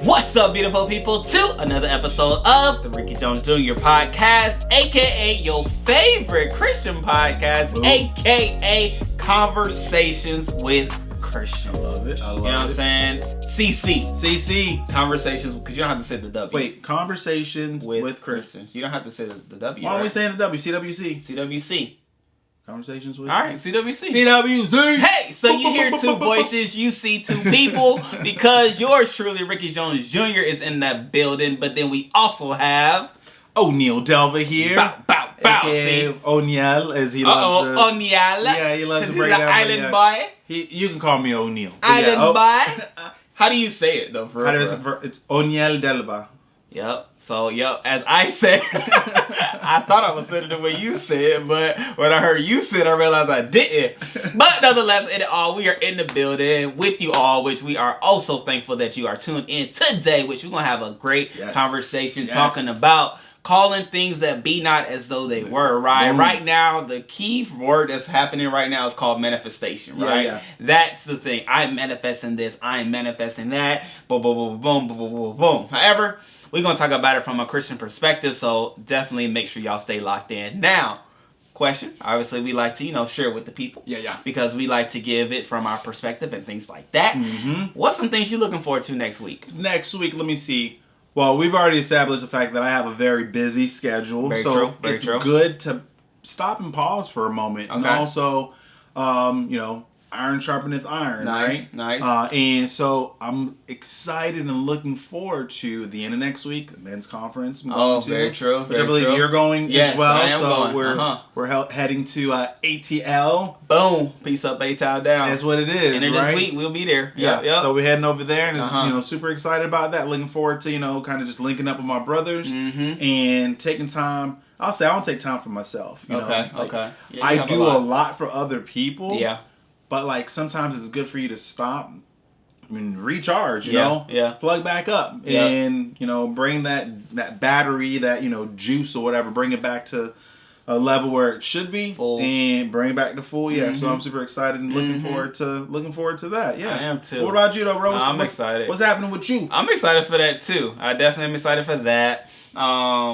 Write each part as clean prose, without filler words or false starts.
What's up, beautiful people, to another episode of the Ricky Jones Jr. podcast, aka your favorite Christian podcast, aka Conversations with Christians. I love it. I love it. You know what I'm saying? CC. Conversations, because you don't have to say the W. Wait, Conversations with Christians. You don't have to say the W. Why are we right? saying the W? CWC. CWC. Conversations with All right, CWC. CWC. Hey, so you hear two voices, you see two people, because yours truly, Ricky Jones Jr. is in that building, but then we also have O'Neal Delver here. Bow. AKA O'Neal, as he loves to... O'Neal. Yeah, he loves to break he's down. an island boy. You can call me O'Neal. Island boy. How do you say it, though? It's O'Neal Delver. Yep. So, as I said, I thought I was saying it the way you said, but when I heard you say it, I realized I didn't. But nonetheless, in it all, we are in the building with you all, which we are also thankful that you are tuned in today, which we're going to have a great conversation talking about calling things that be not as though they were, right? Right now, the key word that's happening right now is called manifestation, right? Yeah. That's the thing. I'm manifesting this. I'm manifesting that. Boom, boom, boom, boom, boom, boom, boom. However, we're going to talk about it from a Christian perspective, so definitely make sure y'all stay locked in. Now, question. Obviously, we like to, share it with the people. Yeah. Because we like to give it from our perspective and things like that. What's some things you're looking forward to next week? Next week, let me see. Well, we've already established the fact that I have a very busy schedule. Very true. It's good to stop and pause for a moment. Okay. And also, iron sharpeneth iron, right? Nice. And so I'm excited and looking forward to the end of next week, the men's conference. Very true. Which I believe you're going as well. I am going. We're heading to ATL. Boom. Peace up, A-Town down. That's what it is. And this week we'll be there. Yep. So we're heading over there, and super excited about that. Looking forward to kind of just linking up with my brothers and taking time. I'll say I don't take time for myself. Okay. Yeah, I do a lot for other people. Yeah. But sometimes it's good for you to stop, recharge, plug back up and, bring that battery, that, juice or whatever, bring it back to a level where it should be full. And bring it back to full. Yeah. So I'm super excited and looking forward to that. Yeah. I am too. What about you though, Rose? I'm excited. What's happening with you? I'm excited for that too. I definitely am excited for that.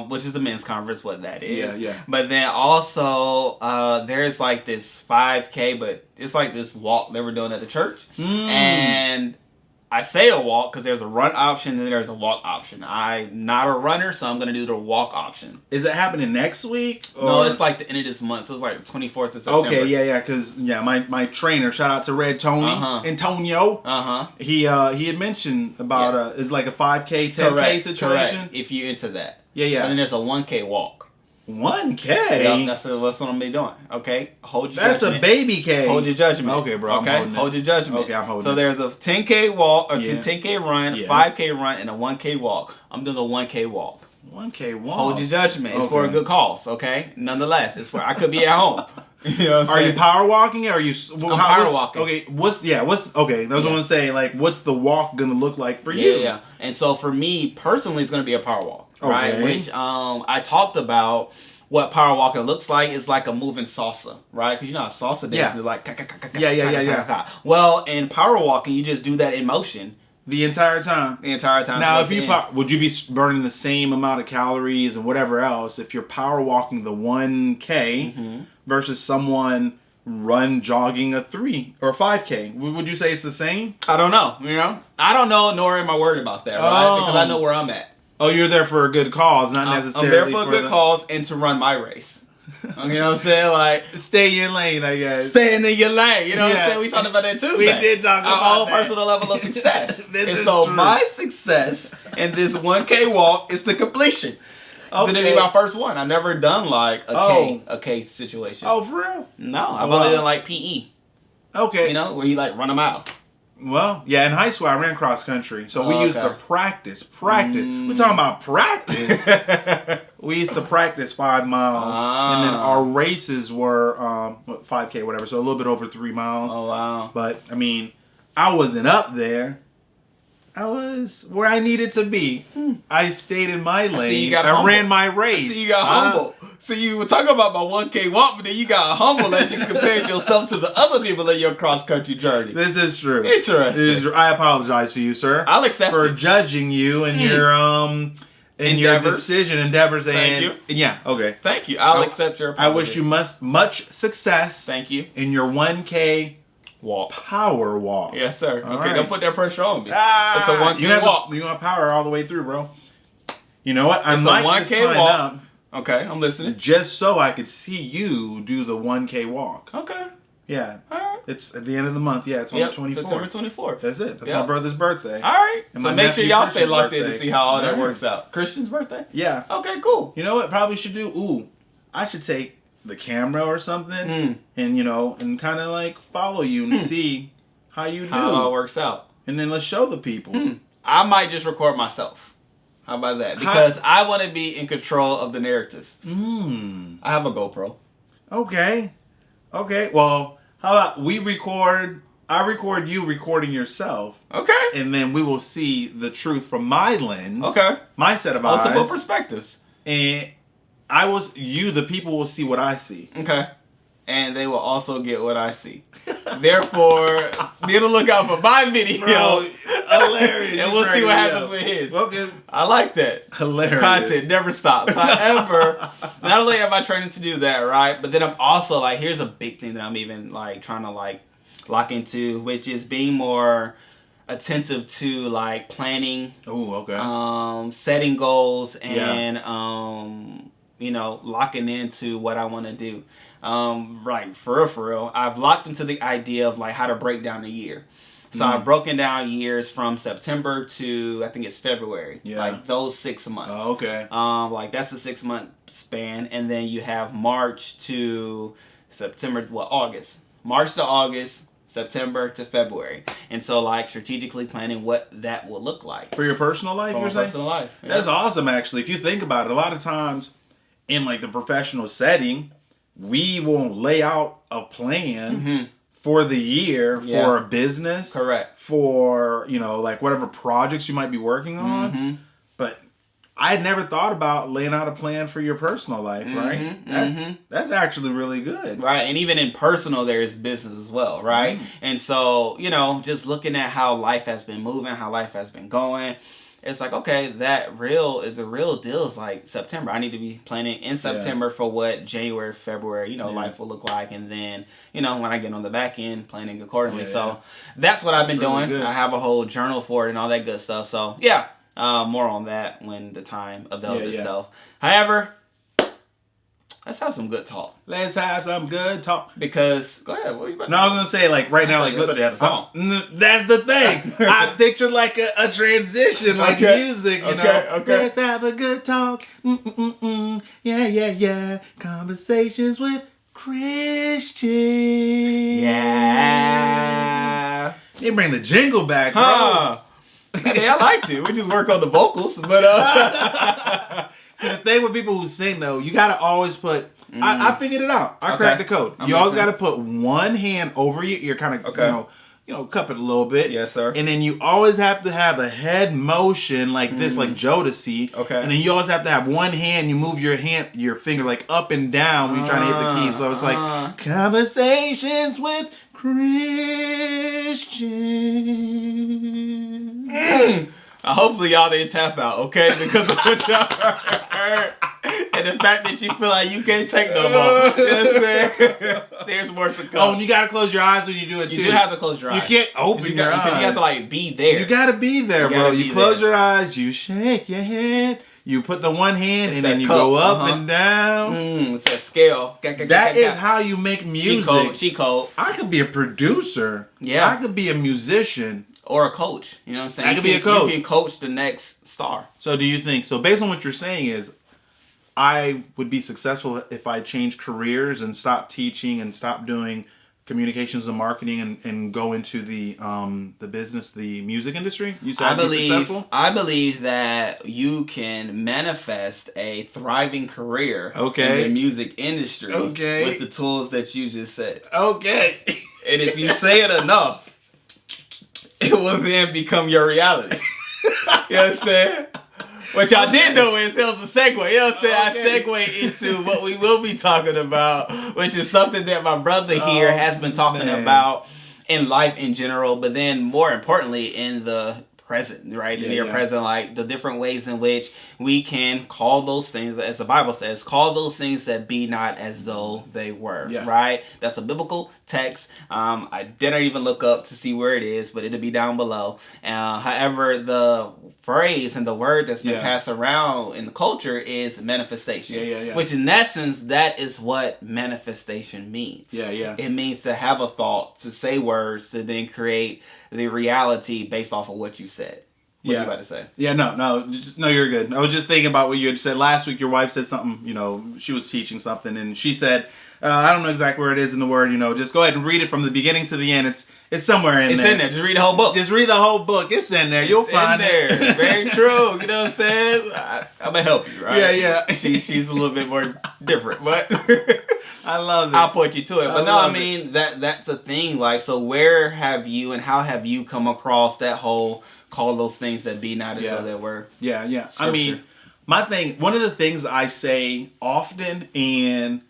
Which is the men's conference, what that is. Yeah. But then also, there's like this 5K, but it's like this walk they were doing at the church. And I say a walk because there's a run option and there's a walk option. I'm not a runner, so I'm going to do the walk option. Is it happening next week? Or? No, it's like the end of this month. So it's like 24th of September. Okay, because my trainer, shout out to Red Tony, Antonio. He had mentioned about it's like a 5K, 10K situation. Correct. If you're into that. Yeah. And then there's a 1K walk. 1K? Yep, that's what I'm be doing. Okay, hold your judgment. That's a baby K. Hold your judgment. Okay, bro. Okay, hold your judgment. Okay, I'm holding. So there's a 10K walk, a 10K run, 5K run, and a 1K walk. I'm doing the 1K walk. 1K walk. Hold your judgment. It's for a good cause. Okay. Nonetheless, it's for I could be at home. Are you power walking or are you? I'm power walking. Okay. What's okay? I was going to say what's the walk going to look like for you? Yeah. And so for me personally, it's going to be a power walk. Right, which I talked about what power walking looks like. It's like a moving salsa, right? Because how salsa dancing is like yeah. Well, in power walking, you just do that in motion the entire time. Now, if you would you be burning the same amount of calories and whatever else if you're power walking the 1K versus someone jogging a 3 or 5K? Would you say it's the same? I don't know. I don't know, nor am I worried about that, right? Because I know where I'm at. Oh, you're there for a good cause, not necessarily. I'm there for a good cause and to run my race. You know what I'm saying? Like, stay in your lane, I guess. Staying in your lane. You know what I'm saying? We talked about that Tuesday. We did talk about our own personal level of success. So my success in this 1K walk is the completion. Okay. So this be my first one. I've never done a K situation. Oh, for real? No, I've only done PE. Okay. Where you run them out. Well, yeah, in high school I ran cross country, so we used to practice. We're talking about practice. We used to practice 5 miles, and then our races were 5K, whatever, so a little bit over 3 miles. Oh, wow. But, I wasn't up there. I was where I needed to be. I stayed in my lane. I ran my race. I see you got humble. So you were talking about my 1K walk, but then you got humble as you compared yourself to the other people in your cross-country journey. This is true. Interesting. I apologize to you, sir. I'll accept for it. judging you and your your decision endeavors. Thank you. Yeah, okay. Thank you. I'll accept your apology. I wish you much success. Thank you. In your 1K walk. Power walk. Yes, sir. All okay, right. Don't put that pressure on me. It's a 1K walk. You want power all the way through, bro. You know what? It's a 1K walk. Okay, I'm listening. Just so I could see you do the 1K walk. Okay. Yeah. All right. It's at the end of the month. Yeah, it's on the 24th. September 24th. That's it. That's my brother's birthday. All right. And so make sure y'all stay locked birthday. in to see how all that works out. Christian's birthday? Yeah. Okay, cool. You know what? Probably should do. Ooh, I should take the camera or something and, and kind of like follow you and see how you do. How it all works out. And then let's show the people. I might just record myself. How about that? Because I want to be in control of the narrative. I have a GoPro. Okay. Well, how about I record you recording yourself. Okay. And then we will see the truth from my lens. Okay. My set of eyes. Multiple perspectives. And the people will see what I see. Okay. And they will also get what I see. Therefore, be on the lookout for my video. Bro, hilarious. And we'll see what happens with his. Okay. I like that. Hilarious. Content never stops. However, not only am I training to do that, right? But then I'm also like, here's a big thing that I'm even like trying to like lock into, which is being more attentive to like planning. Oh, okay. Setting goals and locking into what I want to do. Right, for real. I've locked into the idea of like how to break down a year. So I've broken down years from September to I think it's February. Yeah. Like those 6 months. Oh, okay. Like that's a 6 month span, and then you have March to September. August. March to August. September to February. And so like strategically planning what that will look like. For your personal life, you're saying? Personal life. Yeah. That's awesome, actually. If you think about it, a lot of times in like the professional setting, we will lay out a plan for the year, for a business. Correct. For, like whatever projects you might be working on. But I had never thought about laying out a plan for your personal life, right? That's actually really good. Right. And even in personal, there is business as well, right? And so, just looking at how life has been moving, how life has been going, it's like, okay, the real deal is like September. I need to be planning in September for what January, February, life will look like. And then, when I get on the back end, planning accordingly. So that's what I've been doing. Good. I have a whole journal for it and all that good stuff. So yeah, more on that when the time avails itself. However, let's have some good talk. Let's have some good talk. Because, go ahead, what are you about to No, I was going to say, like, right now, like, they had a song. That's the thing. I pictured, like, a transition, like music, you know. Okay. Let's have a good talk. Yeah. Conversations with Christian. Yeah. You bring the jingle back, bro. Huh. Hey, I liked it. We just work on the vocals, but See, the thing with people who sing, though, you got to always put... I figured it out. I cracked the code. You always got to put one hand over your ear, kind of, cup it a little bit. Yes, sir. And then you always have to have a head motion like this, like Jodeci. Okay. And then you always have to have one hand. You move your finger like up and down when you're trying to hit the key. So it's like conversations with Christian. Hopefully y'all didn't tap out, okay? Because of what y'all heard. And the fact that you feel like you can't take no more. You know what I'm saying? There's more to come. Oh, and you got to close your eyes when you do it, too. You do have to close your eyes. You can't open your eyes. You have to, like, be there. You got to be there, bro. You close your eyes. You shake your head. You put the one hand, and then you go up and down. It's that scale. That is how you make music. She code. I could be a producer. Yeah. I could be a musician. Or a coach. You know what I'm saying? I could be a coach. You can coach the next star. So do you think, based on what you're saying is, I would be successful if I change careers and stop teaching and stop doing communications and marketing and go into the business, the music industry? You said I'd be successful? I believe that you can manifest a thriving career in the music industry with the tools that you just said. Okay. And if you say it enough, it will then become your reality. You know what I'm saying? What y'all did know is it was a segue. You know what I'm saying? I segue into what we will be talking about, which is something that my brother here has been talking about in life in general, but then more importantly in the present, right? The near present, like the different ways in which we can call those things, as the Bible says, call those things that be not as though they were, right? That's a biblical text. I didn't even look up to see where it is, but it'll be down below. However, the phrase and the word that's been passed around in the culture is manifestation, which in essence, that is what manifestation means. It means to have a thought, to say words, to then create the reality based off of what you said. What are you about to say? No, you're good. I was just thinking about what you had said last week. Your wife said something, she was teaching something, and she said, I don't know exactly where it is in the word, just go ahead and read it from the beginning to the end. It's somewhere in there. It's in there. Just read the whole book. Just read the whole book. It's in there. You'll find it. Very true. You know what I'm saying? I'm going to help you, right? Yeah. She's a little bit more different, but I love it. I'll point you to it. But I mean, that's a thing. Like, so where have you and how have you come across that whole call those things that be not as though they were? Yeah. Scripture. I mean, one of the things I say often and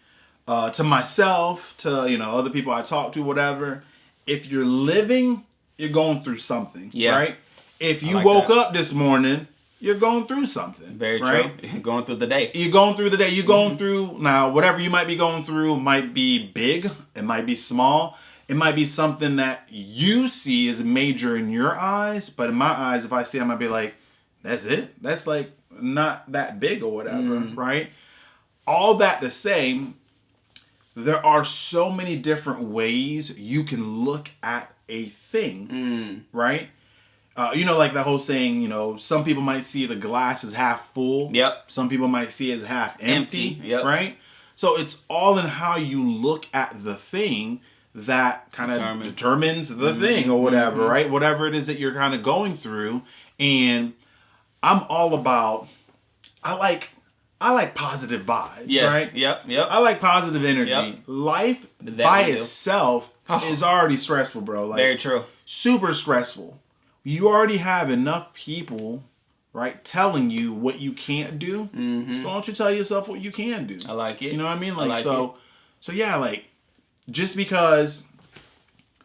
to myself, to, other people I talk to, whatever, if you're living, you're going through something, right? If you woke up this morning, you're going through something. Very true. You're going through the day. You're going through the day. You're going through, now, whatever you might be going through might be big. It might be small. It might be something that you see as major in your eyes. But in my eyes, if I see it, I might be like, that's it? That's like not that big or whatever, right? All that to say, there are so many different ways you can look at a thing, right? Like the whole saying, some people might see the glass as half full. Some people might see it as half empty. Right? So it's all in how you look at the thing that kind of determines the thing or whatever, right? Whatever it is that you're kind of going through. And I'm all about, I like positive vibes, right? I like positive energy. Life by itself is already stressful, bro. Like, very true. Super stressful. You already have enough people, right, telling you what you can't do. So why don't you tell yourself what you can do? I like it. You know what I mean? Like, so yeah, like, just because,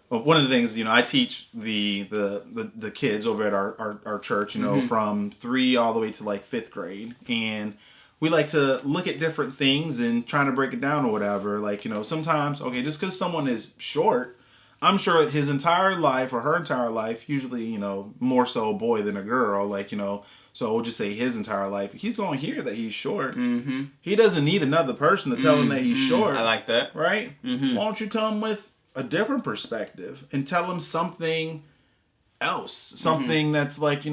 one of the things, I teach the kids over at our church, from 3 all the way to like 5th grade, and we like to look at different things and trying to break it down or whatever. Like, sometimes, just because someone is short, I'm sure his entire life or her entire life, usually, more so a boy than a girl, like, so we'll just say his entire life, he's going to hear that he's short. He doesn't need another person to tell him that he's short. I like that. Right? Why don't you come with a different perspective and tell him something else? Something that's like,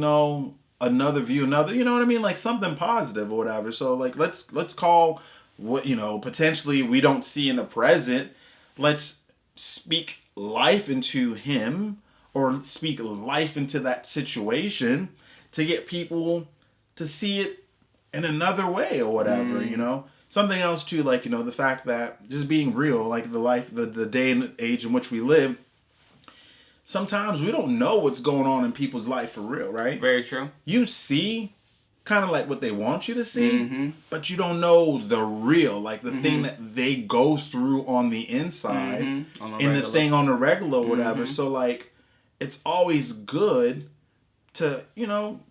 another view, you know what I mean? Like something positive or whatever. So like, let's call what, potentially we don't see in the present. Let's speak life into him or speak life into that situation to get people to see it in another way or whatever, Something else too, like, the fact that just being real, like the day and age in which we live, sometimes we don't know what's going on in people's life for real, right? Very true. You see kind of like what they want you to see, but you don't know the real, like the thing that they go through on the inside and the thing on the regular or whatever. So like, it's always good to,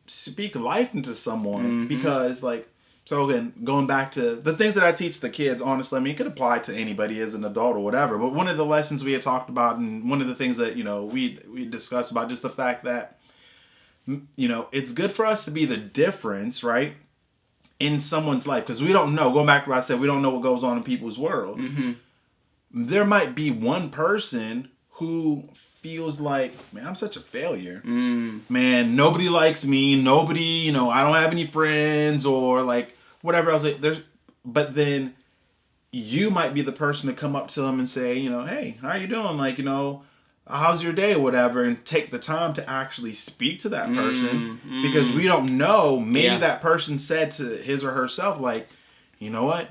speak life into someone because like, so again, going back to the things that I teach the kids, honestly, I mean, it could apply to anybody as an adult or whatever. But one of the lessons we had talked about, and one of the things that, we discussed about, just the fact that, it's good for us to be the difference, right, in someone's life. Because we don't know, going back to what I said, we don't know what goes on in people's world. There might be one person who feels like, man, I'm such a failure. Man, nobody likes me. Nobody, I don't have any friends or like, whatever else. But then you might be the person to come up to them and say, hey, how you doing? Like, how's your day or whatever, and take the time to actually speak to that person because we don't know. Maybe that person said to his or herself, like, you know what?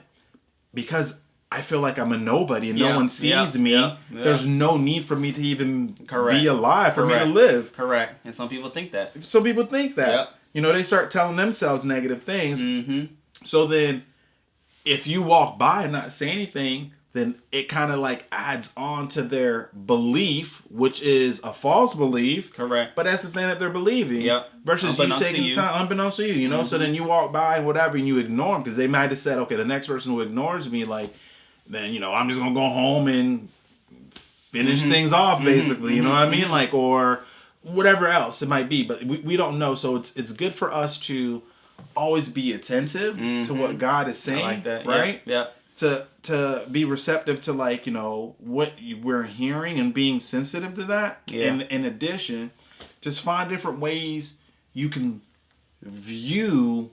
Because I feel like I'm a nobody and no one sees me. There's no need for me to even be alive, for me to live. Correct. And some people think that. Some people think that. they start telling themselves negative things. Mm-hmm. So then, if you walk by and not say anything, then it kind of like adds on to their belief, which is a false belief. Correct. But that's the thing that they're believing. Yep. Versus you taking time, unbeknownst to you, So then you walk by and whatever, and you ignore them because they might have said, okay, the next person who ignores me, like, then, I'm just going to go home and finish things off, basically. You know what I mean? Like, or whatever else it might be. But we don't know. So it's good for us to always be attentive to what God is saying. I like that. Right? Yeah. To be receptive to, like, what we're hearing and being sensitive to that. Yeah. And in addition, just find different ways you can view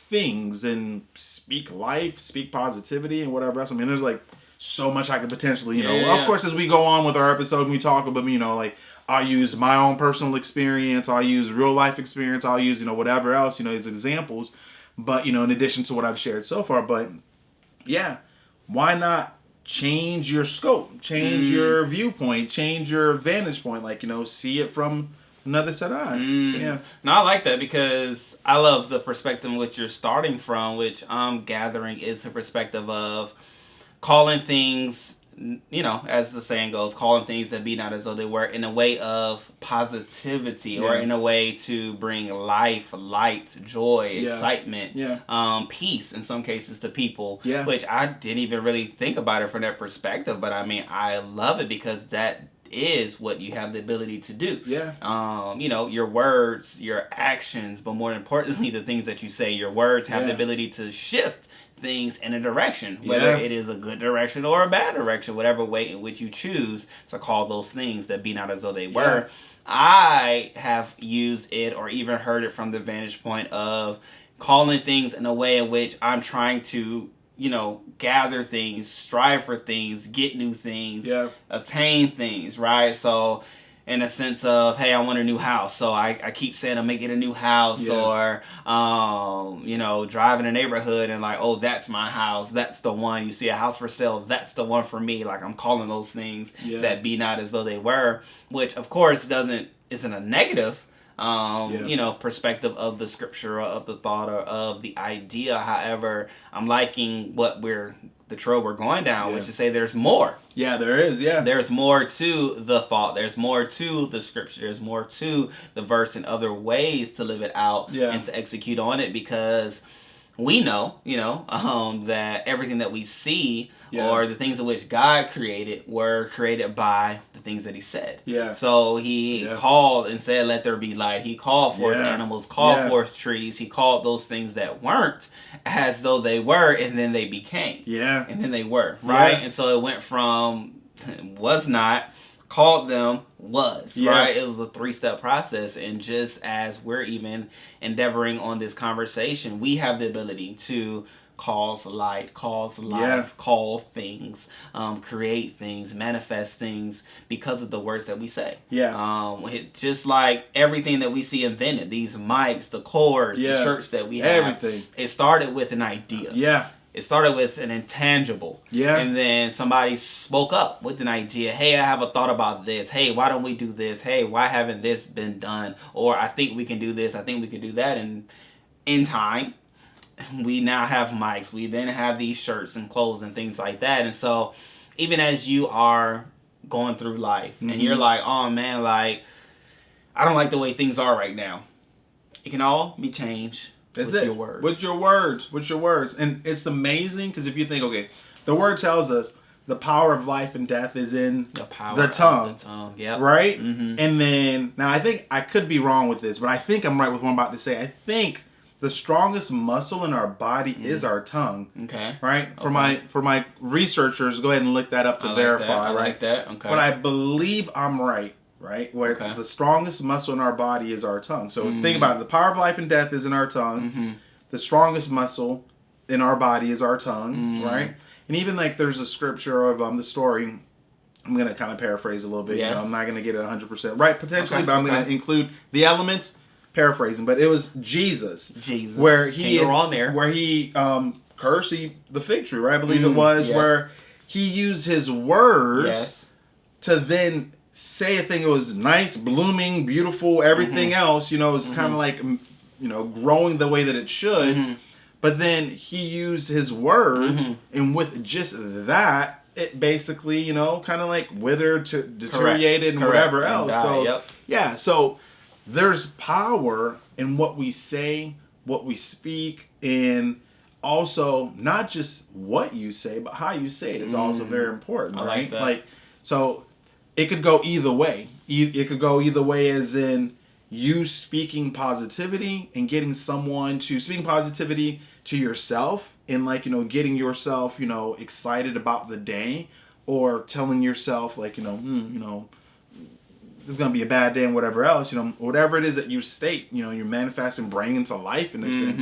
things and speak life, speak positivity, and whatever else. I mean, there's like so much I could potentially, Of course, as we go on with our episode and we talk about, like, I'll use my own personal experience, I'll use real life experience, I'll use, whatever else, as examples. But, in addition to what I've shared so far. But yeah, why not change your scope, change your viewpoint, change your vantage point, like, see it from another set of eyes. So, yeah. No, I like that because I love the perspective in which you're starting from, which I'm gathering is a perspective of calling things, as the saying goes, calling things that be not as though they were, in a way of positivity or in a way to bring life, light, joy, excitement, peace in some cases to people, which I didn't even really think about it from that perspective. But I mean, I love it because that is what you have the ability to do. Your words, your actions, but more importantly, the things that you say, your words have the ability to shift things in a direction, whether it is a good direction or a bad direction, whatever way in which you choose to call those things that be not as though they were. I have used it or even heard it from the vantage point of calling things in a way in which I'm trying to, gather things, strive for things, get new things, attain things, right? So in a sense of, hey, I want a new house. So I keep saying I'm going to get a new house or, drive in a neighborhood and like, oh, that's my house. That's the one. You see a house for sale. That's the one for me. Like I'm calling those things that be not as though they were, which of course isn't a negative, perspective of the scripture or of the thought or of the idea. However, I'm liking the trail we're going down, which is to say there's more. Yeah, there is, There's more to the thought. There's more to the scripture. There's more to the verse and other ways to live it out and to execute on it, because we know, that everything that we see or the things in which God created were created by the things that he said. So he called and said, let there be light. He called forth animals, called forth trees. He called those things that weren't as though they were, and then they became. And then they were, right? And so it went from was not, called them, was, right? It was a 3-step process. And just as we're even endeavoring on this conversation, we have the ability to cause light, cause life, call things, create things, manifest things because of the words that we say. Just like everything that we see invented, these mics, the cords, the shirts that we have, everything. It started with an idea. It started with an intangible. And then somebody spoke up with an idea. Hey, I have a thought about this. Hey, why don't we do this? Hey, why haven't this been done? Or I think we can do this. I think we can do that. And in time, we now have mics. We then have these shirts and clothes and things like that. And so even as you are going through life and you're like, oh man, like, I don't like the way things are right now. It can all be changed. Your words. With your words. And it's amazing because if you think, okay, the word tells us the power of life and death is in the tongue. Right? And then, now I think I could be wrong with this, but I think I'm right with what I'm about to say. I think the strongest muscle in our body is our tongue. Okay. Right? For my researchers, go ahead and look that up to verify. I like that. Okay. But I believe I'm right. Right? Where it's the strongest muscle in our body is our tongue. So think about it. The power of life and death is in our tongue. The strongest muscle in our body is our tongue. Right? And even like there's a scripture of the story. I'm going to kind of paraphrase a little bit. I'm not going to get it 100% right potentially, but I'm going to include the elements. Paraphrasing. But it was Jesus. Where he cursed the fig tree, right? I believe it was where he used his words to then say a thing. It was nice, blooming, beautiful, everything else, it was kind of like growing the way that it should. But then he used his words, and with just that, it basically, kind of like withered, to deteriorated, and whatever else. So, so there's power in what we say, what we speak, and also not just what you say, but how you say it is also very important, right? Like that. Like, so it could go either way. It could go either way, as in you speaking positivity and getting someone to speaking positivity to yourself, and like, getting yourself, excited about the day, or telling yourself like, this is going to be a bad day and whatever else, whatever it is that you state, you're manifesting, bringing into life in a sense,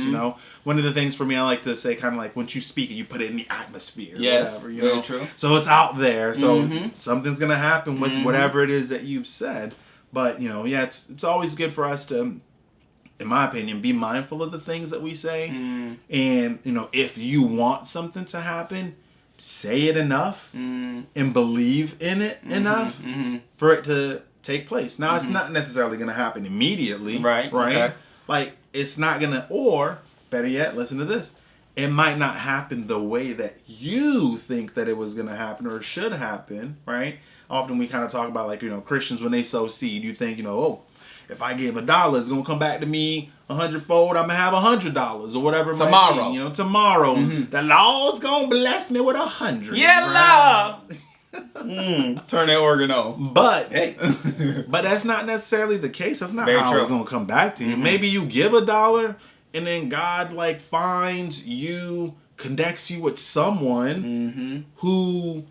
One of the things for me, I like to say, kind of like, once you speak it, you put it in the atmosphere. Yes, whatever, very true. So it's out there. So something's going to happen with whatever it is that you've said. But, it's always good for us to, in my opinion, be mindful of the things that we say. And, if you want something to happen, say it enough and believe in it enough for it to take place. Now, it's not necessarily going to happen immediately. Right? Okay. Like, it's not going to, or better yet, listen to this. It might not happen the way that you think that it was going to happen or should happen, right? Often we kind of talk about, like, Christians, when they sow seed, you think, if I give $1, it's going to come back to me 100-fold. I'm going to have $100 or whatever. Tomorrow. Tomorrow. The Lord's going to bless me with 100. Yeah, Lord. Turn that organ on. But, hey, but that's not necessarily the case. That's not how it's going to come back to you. Maybe you give $1 and then God, like, finds you, connects you with someone who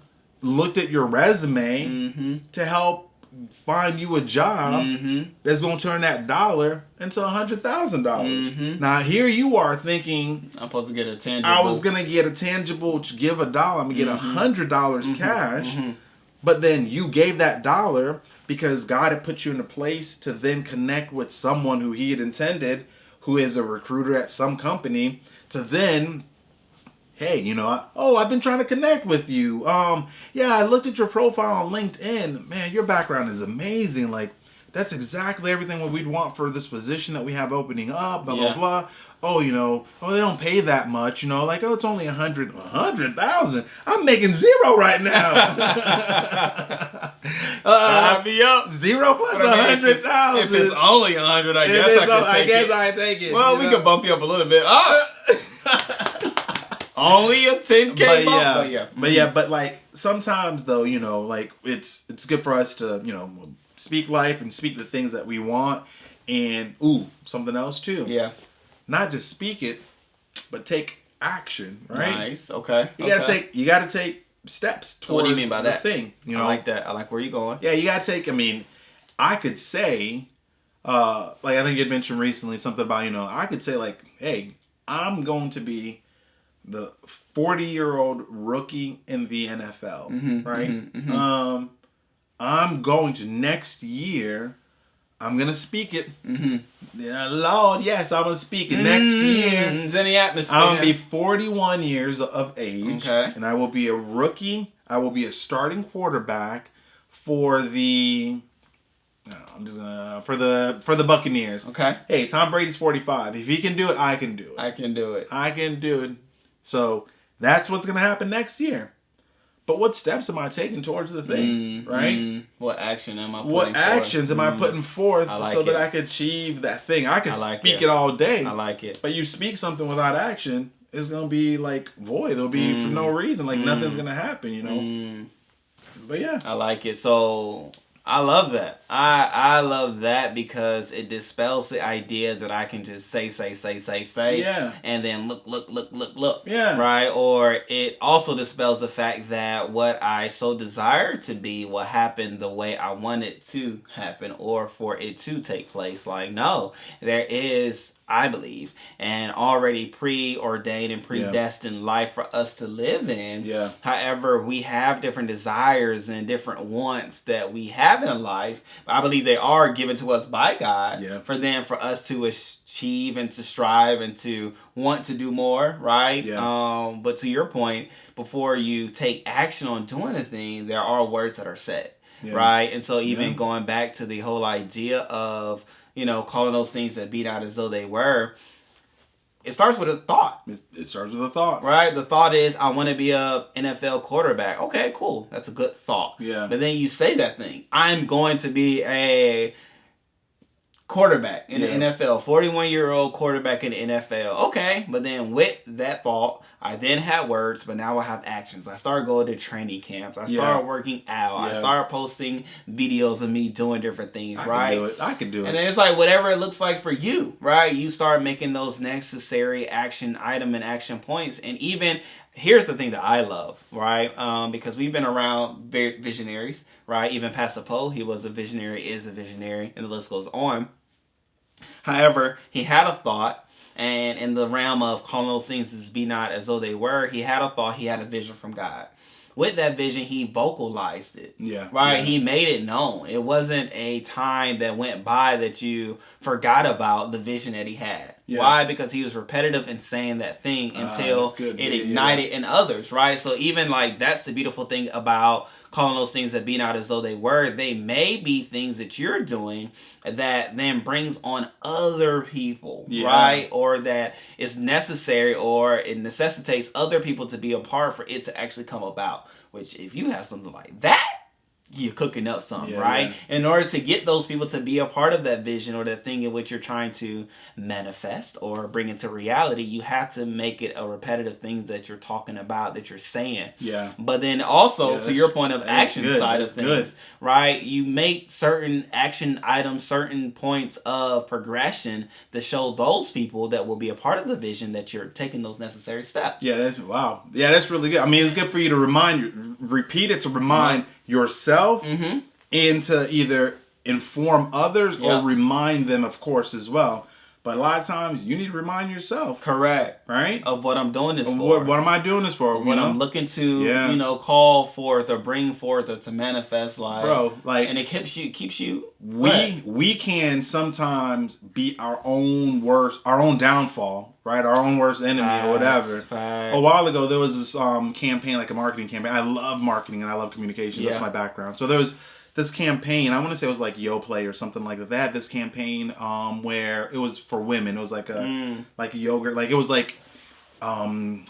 looked at your resume to help find you a job that's going to turn that $1 into $100,000. Now, here you are thinking, I'm supposed to get a tangible. I was going to get a tangible to give $1. I'm going to get $100 cash. But then you gave that $1 because God had put you in a place to then connect with someone who he had intended, who is a recruiter at some company, to then, hey, I've been trying to connect with you. Yeah, I looked at your profile on LinkedIn. Man, your background is amazing. Like, that's exactly everything what we'd want for this position that we have opening up, blah, blah, blah. Oh, they don't pay that much, like, it's only 100,000. I'm making $0 right now. Sign me up. 0 plus 100,000. If it's only 100, I guess I take it. Well, we could bump you up a little bit. Only a 10K bump. But like, sometimes though, like, it's good for us to, speak life and speak the things that we want. And, something else too. Yeah. Not just speak it, but take action, right? Nice. Okay. You gotta take steps towards. So what do you mean by that thing? I like that. I like where you're going. Yeah, you gotta take. I could say, like, I think you had mentioned recently something about, I could say, like, hey, I'm going to be the 40-year-old rookie in the NFL, right? I'm going to next year. I'm going to speak it. Yeah, Lord, yes, I'm going to speak it next year. It's in the atmosphere. I'm going to be 41 years of age. Okay. And I will be a rookie. I will be a starting quarterback for the for the Buccaneers. Okay. Hey, Tom Brady's 45. If he can do it, I can do it. I can do it. So that's what's going to happen next year. But what steps am I taking towards the thing, right? What action am I putting forth? What actions am I putting forth so that I can achieve that thing? I can speak it all day. I like it. But you speak something without action, it's going to be like void. It'll be for no reason. Like nothing's going to happen, But yeah. I like it. So I love that. I love that because it dispels the idea that I can just say. Yeah. And then look. Yeah. Right? Or it also dispels the fact that what I so desired to be will happen the way I want it to happen or for it to take place. Like, no, there is, I believe, an already preordained and predestined life for us to live in. Yeah. However, we have different desires and different wants that we have in life. I believe they are given to us by God for us to achieve and to strive and to want to do more, right? Yeah. But to your point, before you take action on doing a thing, there are words that are said, right? And so even going back to the whole idea of calling those things that be not as though they were, it starts with a thought. It starts with a thought. Right? The thought is, I want to be a NFL quarterback. Okay, cool. That's a good thought. Yeah. But then you say that thing. I'm going to be a quarterback in the NFL. 41-year-old quarterback in the NFL. Okay. But then with that thought, I then had words, but now I have actions. I started going to training camps. I started working out. I started posting videos of me doing different things, right? I could do it. And then it's like whatever it looks like for you, right? You start making those necessary action item and action points. And even, here's the thing that I love, right? Because we've been around visionaries, right? Even Pastor Poe, he was a visionary, is a visionary, and the list goes on. However, he had a thought, and in the realm of calling those things as be not as though they were, he had a thought, he had a vision from God. With that vision, he vocalized it. Yeah. Right? Yeah. He made it known. It wasn't a time that went by that you forgot about the vision that he had. Yeah. Why? Because he was repetitive in saying that thing until it ignited in others, right? So even like that's the beautiful thing about calling those things that be not as though they were. They may be things that you're doing that then brings on other people, right? Or that is necessary, or it necessitates other people to be a part for it to actually come about. Which if you have something like that, you're cooking up something, right? Yeah. In order to get those people to be a part of that vision or that thing in which you're trying to manifest or bring into reality, you have to make it a repetitive things that you're talking about, that you're saying. Yeah. But then also, to your point of action side of things, right? You make certain action items, certain points of progression that show those people that will be a part of the vision that you're taking those necessary steps. Yeah, that's wow. Yeah, that's really good. I mean, it's good for you to repeat it to remind yourself and to either inform others or remind them, of course, as well. But a lot of times you need to remind yourself. Correct. Right? Of what I'm doing this for. What am I doing this for? What I'm looking to, call forth or bring forth or to manifest, and it keeps you. We can sometimes be our own downfall, right? Our own worst enemy or whatever. Facts. A while ago, there was this campaign, like a marketing campaign. I love marketing and I love communication. That's my background. So there was this campaign, I want to say it was like YoPlay or something like that. They had this campaign where it was for women. It was like a yogurt. Like it was like the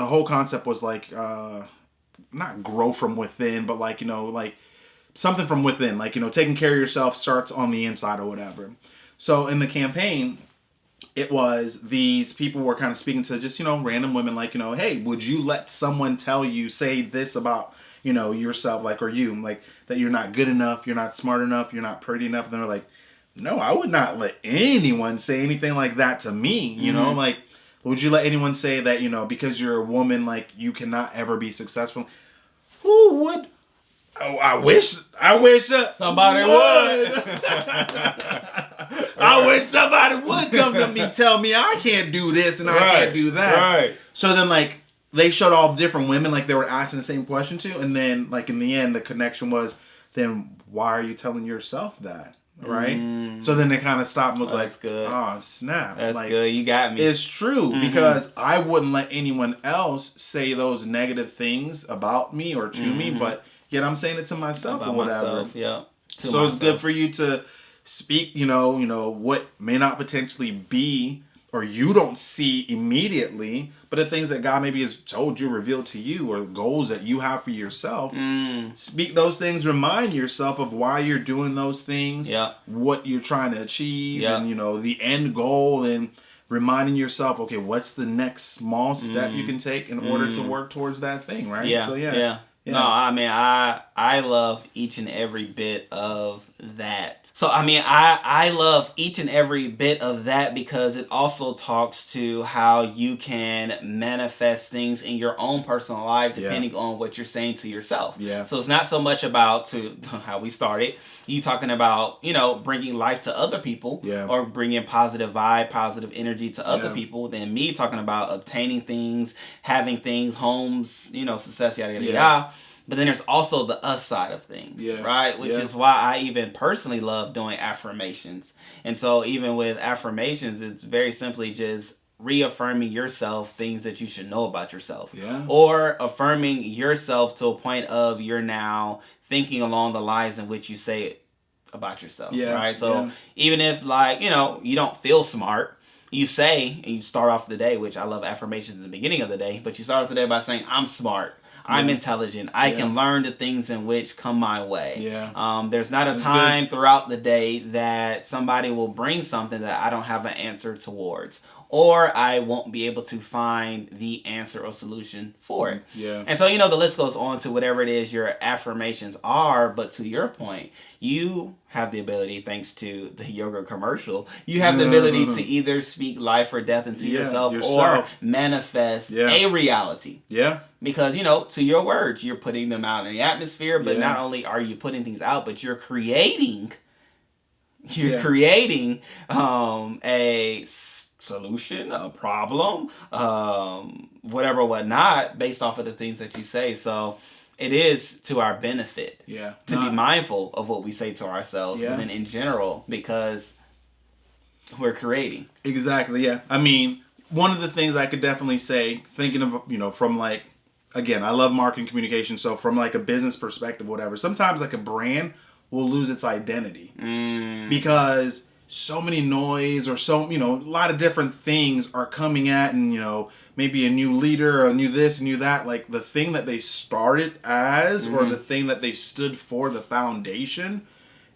whole concept was like not grow from within, but like like something from within. Like taking care of yourself starts on the inside or whatever. So in the campaign, it was these people were kind of speaking to just random women, like hey, would you let someone say this about yourself, like, or you, like, that you're not good enough, you're not smart enough, you're not pretty enough. And they're like, no, I would not let anyone say anything like that to me. Like, would you let anyone say that, because you're a woman, like, you cannot ever be successful? Who would? Oh, I wish somebody would. I wish somebody would come to me, tell me I can't do this and I can't do that. Right. So then, like, they showed all the different women, like, they were asking the same question to, and then, like, in the end, the connection was, then why are you telling yourself that, right? So then they kind of stopped and was like, good. Oh, snap. That's like, good. You got me. It's true, because I wouldn't let anyone else say those negative things about me or to me, but yet I'm saying it to myself or whatever. So it's good for you to speak, what may not potentially be or you don't see immediately, but the things that God maybe has told you, revealed to you, or goals that you have for yourself. Speak those things, remind yourself of why you're doing those things, what you're trying to achieve, and the end goal, and reminding yourself, okay, what's the next small step you can take in order to work towards that thing, right? So no, I mean, I love each and every bit of that. So, I mean, I love each and every bit of that because it also talks to how you can manifest things in your own personal life depending on what you're saying to yourself. So it's not so much about to how we started. You talking about, bringing life to other people or bringing positive vibe, positive energy to other people than me talking about obtaining things, having things, homes, success, yada, yada, yada. But then there's also the us side of things, right? Which is why I even personally love doing affirmations. And so even with affirmations, it's very simply just reaffirming yourself things that you should know about yourself. Or affirming yourself to a point of you're now thinking along the lines in which you say about yourself, Yeah. right? So even if, like, you know, you don't feel smart, you say, and you start off the day, which I love affirmations at the beginning of the day, but you start off the day by saying, I'm smart. I'm intelligent. I can learn the things in which come my way. Yeah. There's not a time throughout the day that somebody will bring something that I don't have an answer towards, or I won't be able to find the answer or solution for it. Yeah. And so, you know, the list goes on to whatever it is your affirmations are. But to your point, you have the ability, thanks to the yoga commercial, you have the ability to either speak life or death into yourself or manifest a reality. Yeah. Because, you know, to your words, you're putting them out in the atmosphere, but not only are you putting things out, but you're creating a solution, a problem, whatever, whatnot, based off of the things that you say. So it is to our benefit to be mindful of what we say to ourselves, but then in general, because we're creating. Exactly, yeah. I mean, one of the things I could definitely say, thinking of, you know, from like, again, I love marketing communication, so from like a business perspective, whatever, sometimes like a brand will lose its identity because so many noise or so, you know, a lot of different things are coming at, and, you know, maybe a new leader, a new this, a new that, like the thing that they started as or the thing that they stood for, the foundation,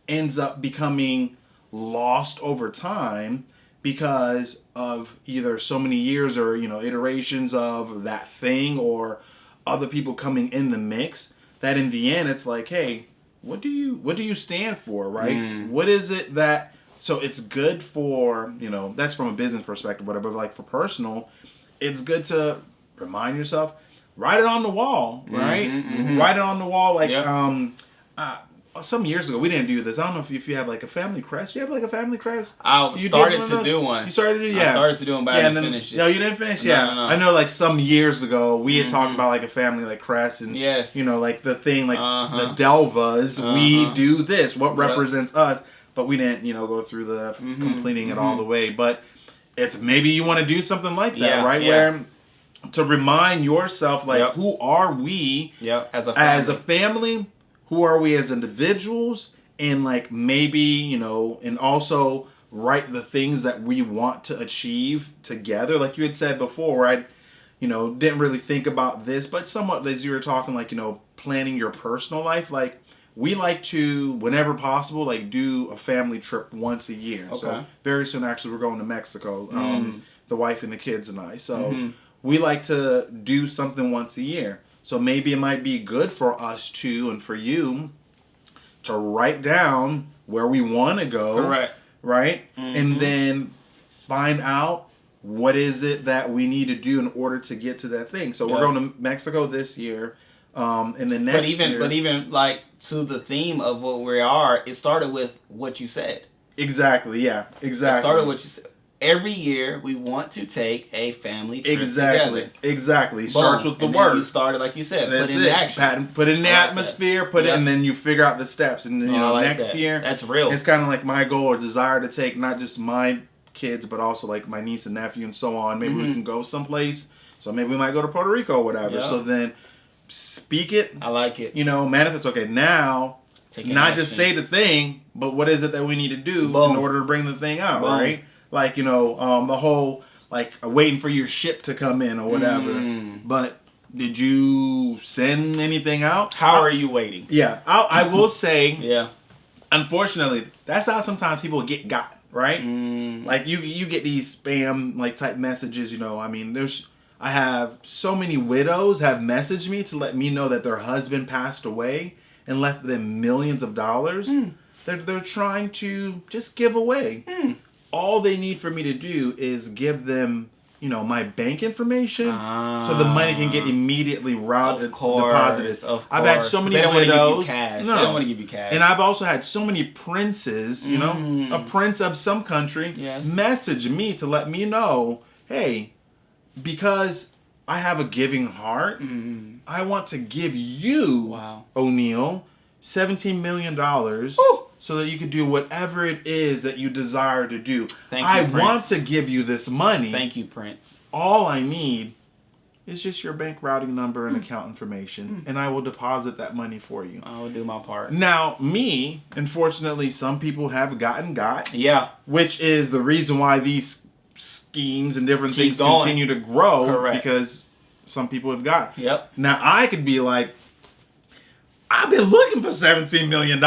ends up becoming lost over time because of either so many years or, you know, iterations of that thing or other people coming in the mix, that in the end it's like, hey, what do you stand for, right? What is it that, so it's good for, you know, that's from a business perspective, whatever, but like for personal, it's good to remind yourself, write it on the wall, right? Write it on the wall, like, some years ago, we didn't do this. I don't know if you have like a family crest. Do you have like a family crest? I started to do one. You started to do, I started to do one, but I didn't finish it. No, you didn't finish? No, Yeah. no. I know like some years ago, we had talked about like a family like crest and, you know, like the thing, like the Delvas, we do this, what represents us, but we didn't, you know, go through the completing it all the way. But it's maybe you want to do something like that, right? Where to remind yourself, like, who are we as a family? Who are we as individuals? And like maybe, you know, and also write the things that we want to achieve together. Like you had said before, I, you know, didn't really think about this, but somewhat as you were talking, like, you know, planning your personal life. Like we like to, whenever possible, like do a family trip once a year. Okay. So very soon, actually, we're going to Mexico, the wife and the kids and I. So we like to do something once a year. So maybe it might be good for us to, and for you, to write down where we want to go. Correct. Right? And then find out what is it that we need to do in order to get to that thing. So we're going to Mexico this year. And then next year. But even like to the theme of what we are, it started with what you said. Exactly. Yeah. Exactly. It started with what you said. Every year we want to take a family trip together. Exactly. Starts with the word. You started, like you said, put in the action. Put it in the atmosphere, put it, and then you figure out the steps. And you know, next year, that's real. It's kind of like my goal or desire to take not just my kids, but also like my niece and nephew and so on. Maybe we can go someplace. So maybe we might go to Puerto Rico or whatever. So then speak it. I like it. You know, manifest. Okay, now not just say the thing, but what is it that we need to do in order to bring the thing out, right? Like, you know, the whole, like, waiting for your ship to come in or whatever. But did you send anything out? How are you waiting? Yeah. I will say, unfortunately, that's how sometimes people get got, right? Like, you get these spam, like, type messages, you know. I mean, I have so many widows have messaged me to let me know that their husband passed away and left them millions of dollars. They're trying to just give away. All they need for me to do is give them, you know, my bank information so the money can get immediately deposited. Of course. I've had so many widows. They don't want to give you cash. No. They don't want to give you cash. And I've also had so many princes, you know, a prince of some country message me to let me know, hey, because I have a giving heart, I want to give you, O'Neal, $17 million. So that you can do whatever it is that you desire to do. I want to give you this money. Thank you, Prince. All I need it's just your bank routing number and account information, and I will deposit that money for you. I will do my part. Now, me, unfortunately, some people have got. Yeah. Which is the reason why these schemes and different things continue to grow. Correct. Because some people have got. Yep. Now, I could be like, I've been looking for $17 million.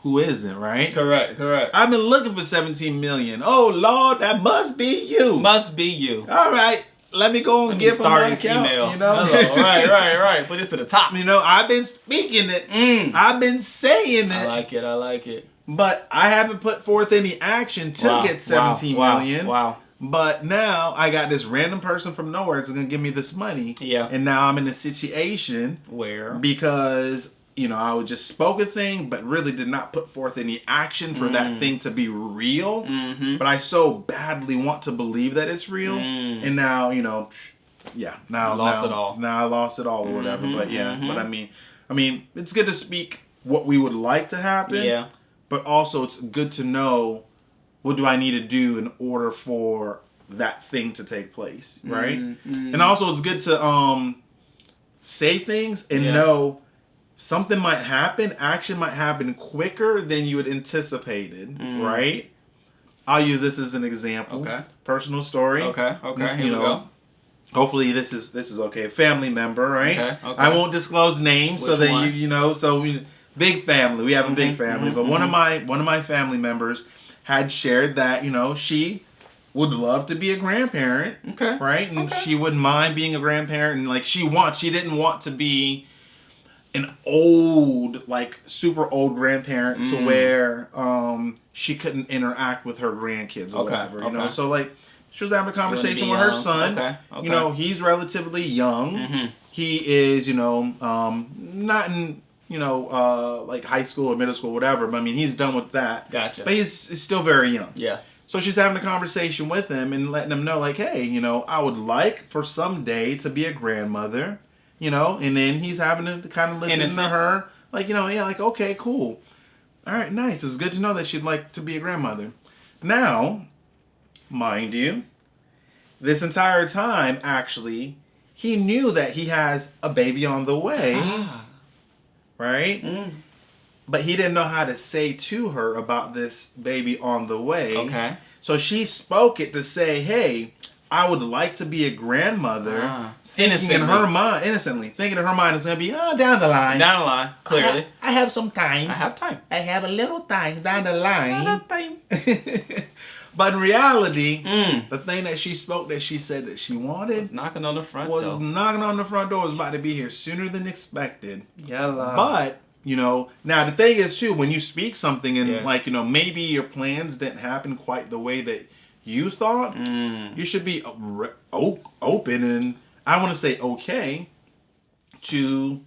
Who isn't, right? Correct. I've been looking for $17 million. Oh, Lord, that must be you. Must be you. All right. Let me go and give him my account, email. You know? Hello. Right. Put this to the top. You know, I've been speaking it. I've been saying it. I like it. But I haven't put forth any action to get $17 million. Wow. But now I got this random person from nowhere that's going to give me this money. Yeah. And now I'm in a situation where because, you know, I just spoke a thing, but really did not put forth any action for that thing to be real. But I so badly want to believe that it's real. And now, you know, now lost it all. Now I lost it all or whatever. But yeah, but I mean, it's good to speak what we would like to happen. Yeah. But also it's good to know what do I need to do in order for that thing to take place, right? And also it's good to say things and know something might happen, action might happen quicker than you had anticipated, right? I'll use this as an example. Okay. Personal story. Okay. Here we go. Hopefully this is okay. A family member, right? Okay. I won't disclose names so that you know. So big family. We have a big family, but one of my family members had shared that she would love to be a grandparent. Okay. Right, and she wouldn't mind being a grandparent, and like she didn't want to be an old, like super old grandparent to where she couldn't interact with her grandkids or whatever. You know, so like she was having a conversation with her son. Okay. You know, he's relatively young. He is, not in like high school or middle school, whatever. But I mean, he's done with that. Gotcha. But he's still very young. Yeah. So she's having a conversation with him and letting him know, like, hey, I would like for someday to be a grandmother. And then he's having to kind of listen to her. Like, like, okay, cool. All right, nice. It's good to know that she'd like to be a grandmother. Now, mind you, this entire time, actually, he knew that he has a baby on the way. Right? But he didn't know how to say to her about this baby on the way. Okay. So she spoke it to say, hey, I would like to be a grandmother. Innocently, thinking in her mind it's going to be down the line. Down the line, clearly. I have some time. I have time. I have a little time down the line. A little time. But in reality, the thing that she spoke that she said that she wanted was knocking on the front door. Was about to be here sooner than expected. Yalla. But, now the thing is too, when you speak something and maybe your plans didn't happen quite the way that you thought, you should be open and I want to say okay to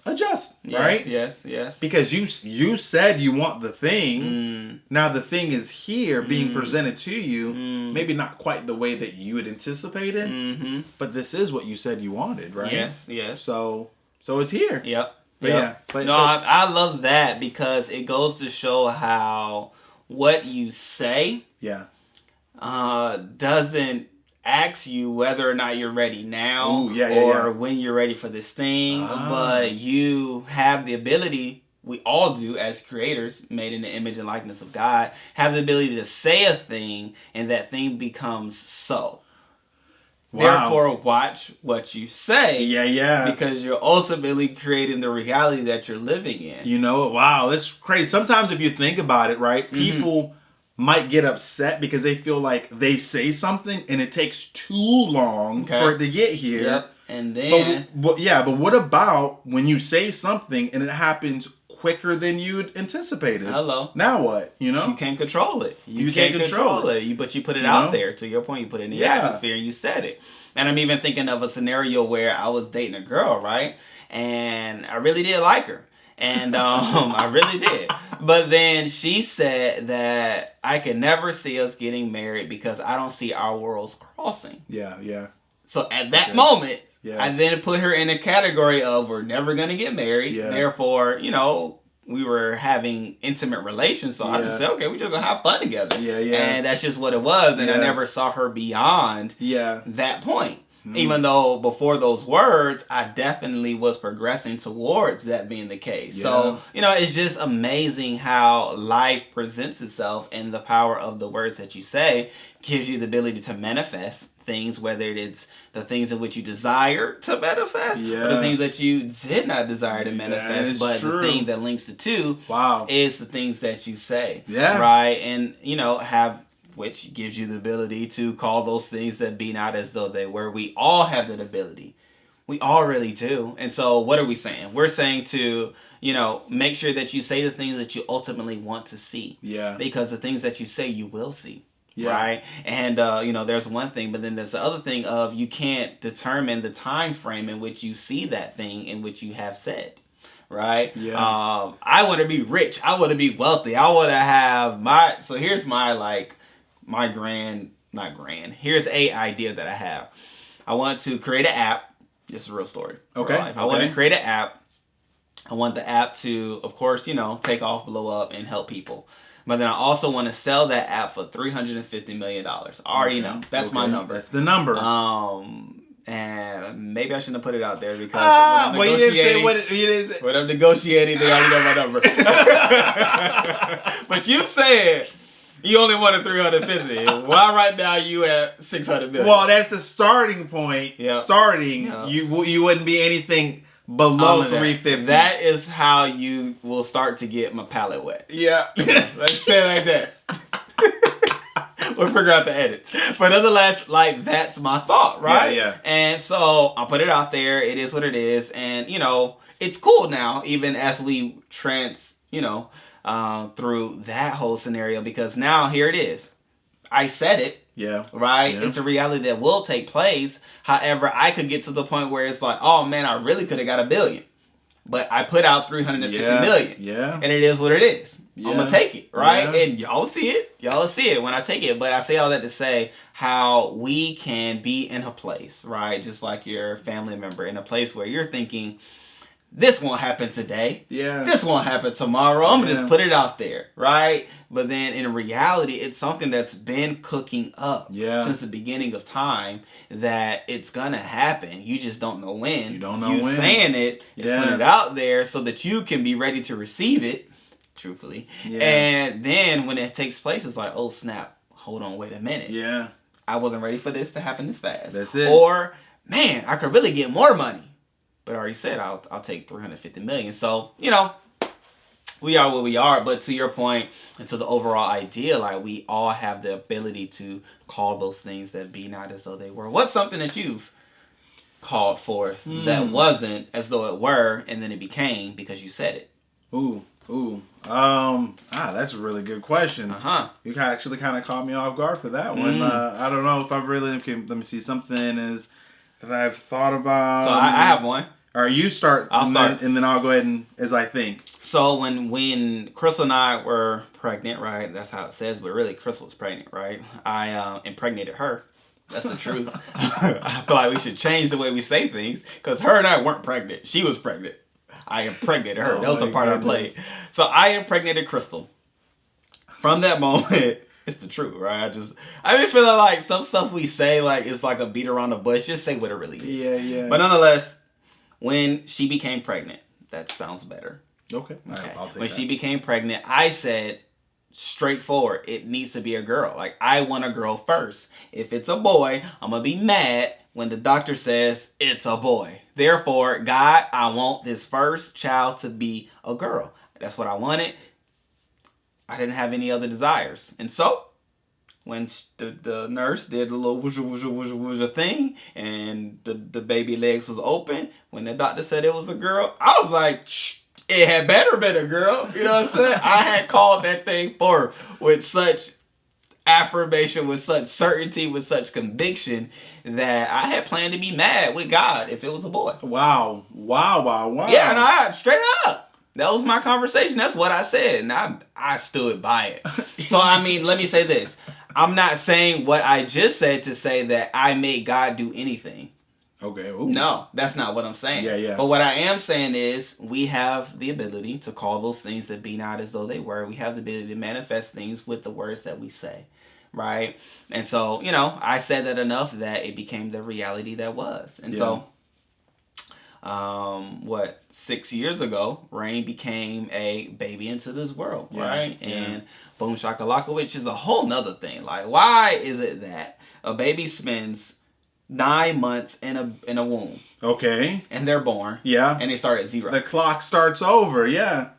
adjust, right? Yes. Because you said you want the thing. Now the thing is here being presented to you, maybe not quite the way that you had anticipated, but this is what you said you wanted, right? Yes. So it's here. Yep. But I love that because it goes to show how what you say doesn't ask you whether or not you're ready now or when you're ready for this thing, but you have the ability, we all do as creators made in the image and likeness of God, have the ability to say a thing and that thing becomes so. Wow. Therefore, watch what you say. Because you're ultimately creating the reality that you're living in. Wow, that's crazy. Sometimes if you think about it, right, people might get upset because they feel like they say something and it takes too long for it to get here. Yep. And then... But what about when you say something and it happens quicker than you anticipated? Hello. Now what? You can't control it. You can't control it. But you put it out there. To your point, you put it in the atmosphere and you said it. And I'm even thinking of a scenario where I was dating a girl, right? And I really did like her. And I really did. But then she said that I can never see us getting married because I don't see our worlds crossing. Yeah. So at that moment, I then put her in a category of we're never going to get married. Therefore, we were having intimate relations. So I just said, okay, we're just going to have fun together. And that's just what it was. And I never saw her beyond that point. Even though before those words, I definitely was progressing towards that being the case. So, it's just amazing how life presents itself, and the power of the words that you say gives you the ability to manifest things, whether it's the things in which you desire to manifest, or the things that you did not desire to manifest. But the thing that links the two is the things that you say. Right? And, which gives you the ability to call those things that be not as though they were. We all have that ability. We all really do. And so what are we saying? We're saying to, make sure that you say the things that you ultimately want to see. Because the things that you say, you will see. Right? And, there's one thing, but then there's the other thing of you can't determine the time frame in which you see that thing in which you have said. Right? I want to be rich. I want to be wealthy. I want to have so here's here's a idea that I have. I want to create an app. This is a real story. Okay. I want to create an app. I want the app to, of course, take off, blow up, and help people. But then I also want to sell that app for $350 million. I already know. That's my number. That's the number. And maybe I shouldn't have put it out there because you didn't say what you didn't say. When I'm negotiating, they already know my number. But you said you only wanted 350. Why right now you at 600 million? Well, that's the starting point. Starting, you wouldn't be anything below 350. That is how you will start to get my palate wet. Let's say it like that. We'll figure out the edits. But nonetheless, that's my thought, right? And so I'll put it out there. It is what it is. And, it's cool now, even as we through that whole scenario, because now here it is. I said it. Right? It's a reality that will take place. However, I could get to the point where it's like, oh man, I really could have got $1 billion. But I put out 350 million. And it is what it is. I'm going to take it, right? And y'all see it. Y'all see it when I take it. But I say all that to say how we can be in a place, right? Just like your family member, in a place where you're thinking, this won't happen today. This won't happen tomorrow. I'm going to just put it out there, right? But then in reality, it's something that's been cooking up since the beginning of time, that it's going to happen. You just don't know when. You don't know when. Saying it is putting it out there so that you can be ready to receive it, truthfully. And then when it takes place, it's like, oh, snap. Hold on, wait a minute. I wasn't ready for this to happen this fast. That's it. Or, man, I could really get more money. But I already said I'll take 350 million. So, we are where we are. But to your point and to the overall idea, we all have the ability to call those things that be not as though they were. What's something that you've called forth that wasn't as though it were, and then it became because you said it? That's a really good question. You actually kind of caught me off guard for that one. I don't know if I really can. Let me see. Something is that I've thought about. So I have one. Or you start. I'll start. And then I'll go ahead and as I think. So when Crystal and I were pregnant, right? That's how it says, but really Crystal was pregnant, right? I impregnated her. That's the truth. I feel like we should change the way we say things, because her and I weren't pregnant. She was pregnant. I impregnated her. That was the part I played. So I impregnated Crystal. From that moment, it's the truth, right? I've been feeling like some stuff we say, it's like a beat around the bush. Just say what it really is. But nonetheless, when she became pregnant, that sounds better. Okay. I'll take when she became pregnant, I said, straightforward, it needs to be a girl. I want a girl first. If it's a boy, I'm going to be mad when the doctor says it's a boy. Therefore, God, I want this first child to be a girl. That's what I wanted. I didn't have any other desires. And so, when the nurse did the little whoosha thing, and the baby legs was open, when the doctor said it was a girl, I was like, it had better been a girl. You know what I'm saying? I had called that thing forth with such affirmation, with such certainty, with such conviction, that I had planned to be mad with God if it was a boy. Wow. Yeah, and I straight up. That was my conversation. That's what I said, and I stood by it. So, let me say this. I'm not saying what I just said to say that I made God do anything. Okay. Ooh. No, that's not what I'm saying. Yeah. But what I am saying is we have the ability to call those things that be not as though they were. We have the ability to manifest things with the words that we say. right? And so, you know, I said that enough that it became the reality that was. And so, 6 years ago, Rain became a baby into this world, right? And boom shakalaka, which is a whole nother thing. Like, why is it that a baby spends 9 months in a womb? Okay. And they're born. Yeah. And they start at 0. The clock starts over, yeah.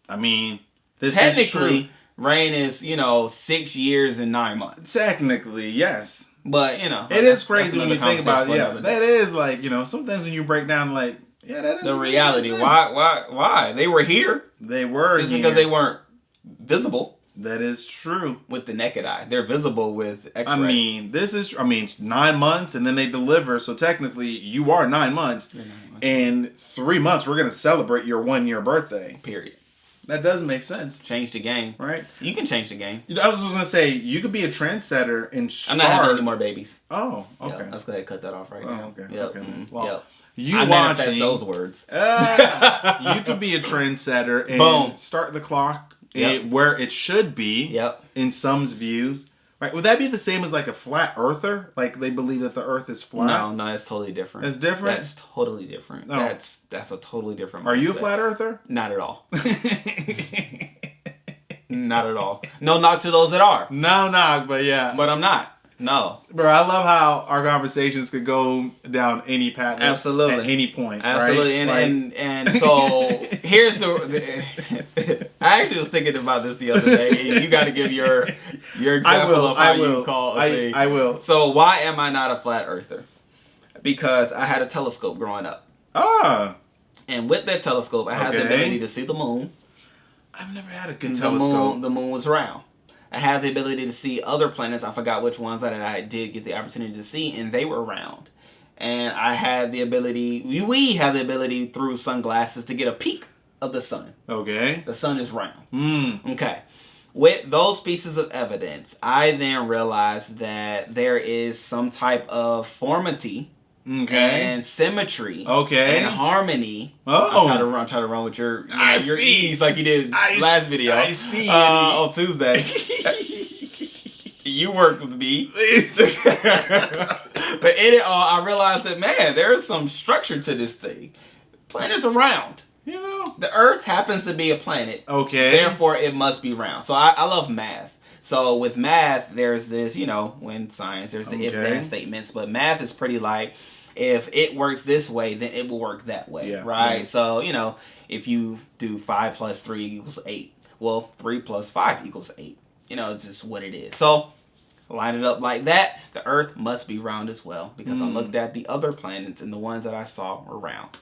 I mean, this technically, is true. Rain is, 6 years and 9 months. Technically, yes. But, you know. It is crazy when you think about it. Yeah, that is like, some things when you break down, like, yeah, that is the reality. Why? They were here. They were just because they weren't visible. That is true. With the naked eye. They're visible with X-ray. I mean, 9 months and then they deliver. So technically, you are 9 months. You're 9 months. And 3 months, we're going to celebrate your 1-year birthday. Period. That does make sense. Change the game. Right? You can change the game. I was just going to say, you could be a trendsetter and start... I'm not having any more babies. Oh, okay. Yep, let's go ahead and cut that off right now. Okay. Yep. Okay. Mm-hmm. Well, yep. You I manifest watching those words. You could be a trendsetter and boom. Start the clock where it should be. Yep. In some's views. Right? Would that be the same as like a flat earther? Like they believe that the earth is flat? No, that's totally different. That's different? That's totally different. Oh. That's a totally different mindset. Are you a flat earther? Not at all. Not at all. No knock to those that are. No knock, but yeah. But I'm not. No. Bro, I love how our conversations could go down any path. Absolutely. At any point. Absolutely. Right? And so here's the I actually was thinking about this the other day. You got to give your example of how you call a thing. I will. So why am I not a flat earther? Because I had a telescope growing up. Ah. And with that telescope, I had the ability to see the moon. I've never had a good telescope. The moon was round. I had the ability to see other planets. I forgot which ones that I did get the opportunity to see, and they were round. And I had the ability, we had the ability through sunglasses to get a peek of the sun. Okay. The sun is round. Okay. With those pieces of evidence, I then realized that there is some type of formity and symmetry and harmony. I'm trying to run with your ease like you did last video. I see on Tuesday. You worked with me. But in it all, I realized that, man, there's some structure to this thing. Planets are round. The Earth happens to be a planet. Okay. Therefore, it must be round. So I love math. So with math, there's this, when science, there's the if-then statements. But math is pretty like, if it works this way, then it will work that way, right? Yeah. So, if you do 5 plus 3 equals 8, well, 3 plus 5 equals 8. It's just what it is. So, line it up like that, the Earth must be round as well, because I looked at the other planets, and the ones that I saw were round.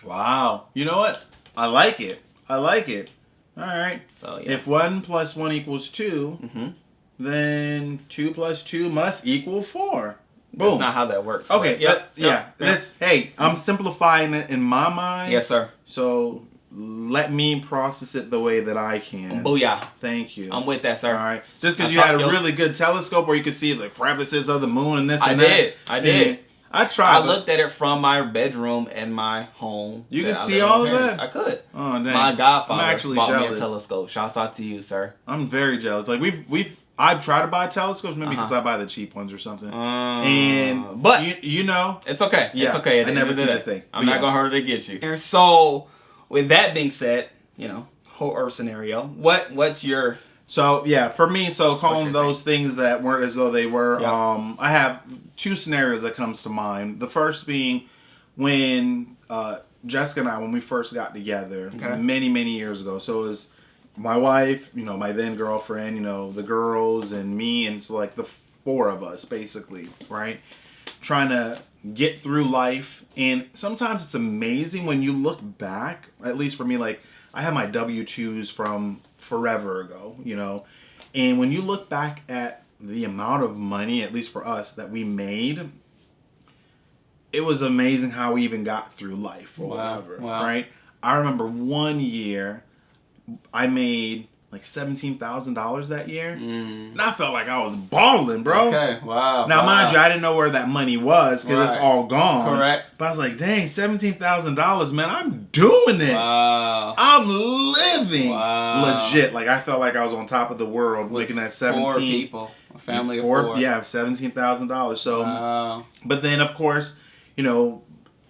Wow. You know what? I like it. All right. So, if 1 plus 1 equals 2, then 2 plus 2 must equal 4. Boom. That's not how that works. Okay. Hey, I'm simplifying it in my mind. Yes, sir. So let me process it the way that I can. Booyah. Thank you. I'm with that, sir. All right. Just because you had a really good telescope where you could see the crevices of the moon and this and that. I did. I tried. I looked at it from my bedroom and my home. You could see all of that? I could. Oh, dang. My godfather I'm actually bought jealous. me a telescope. Shouts out to you, sir. I'm very jealous. Like I've tried to buy telescopes, maybe because I buy the cheap ones or something. But it's okay. Yeah, it's okay. I never see that thing. I'm not gonna hurt to get you. So, with that being said, whole Earth scenario. What's your? So yeah, for me, calling those things that weren't as though they were. Yep. I have 2 scenarios that comes to mind. The first being when Jessica and I, when we first got together, many years ago. So it was my wife, my then girlfriend, the girls and me, and so like the 4 of us basically, right? Trying to get through life. And sometimes it's amazing when you look back, at least for me, like I have my W-2s from forever ago, and when you look back at the amount of money, at least for us, that we made, it was amazing how we even got through life or whatever, right? I remember one year I made like $17,000 that year. And I felt like I was balling, bro. Okay, wow. Now, mind you, I didn't know where that money was because it's all gone. Correct. But I was like, dang, $17,000, man, I'm doing it. Wow. I'm living. Wow. Legit. Like, I felt like I was on top of the world making that 4 people. A family of 4. Yeah, $17,000. So, wow. But then, of course, you know,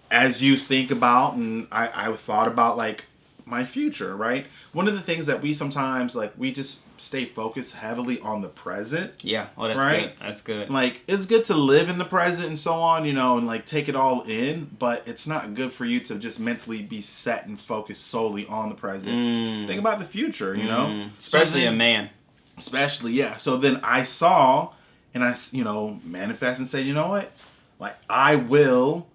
as you think about, and I thought about, like, my future, right? One of the things that we sometimes, like, we just stay focused heavily on the present. Yeah. Oh, that's right? good. That's good. Like, it's good to live in the present and so on, you know, and, like, take it all in, but it's not good for you to just mentally be set and focused solely on the present. Think about the future, you know? Especially a man. Especially, yeah. So then I saw, and I, you know, manifest and say, you know what? Like, I will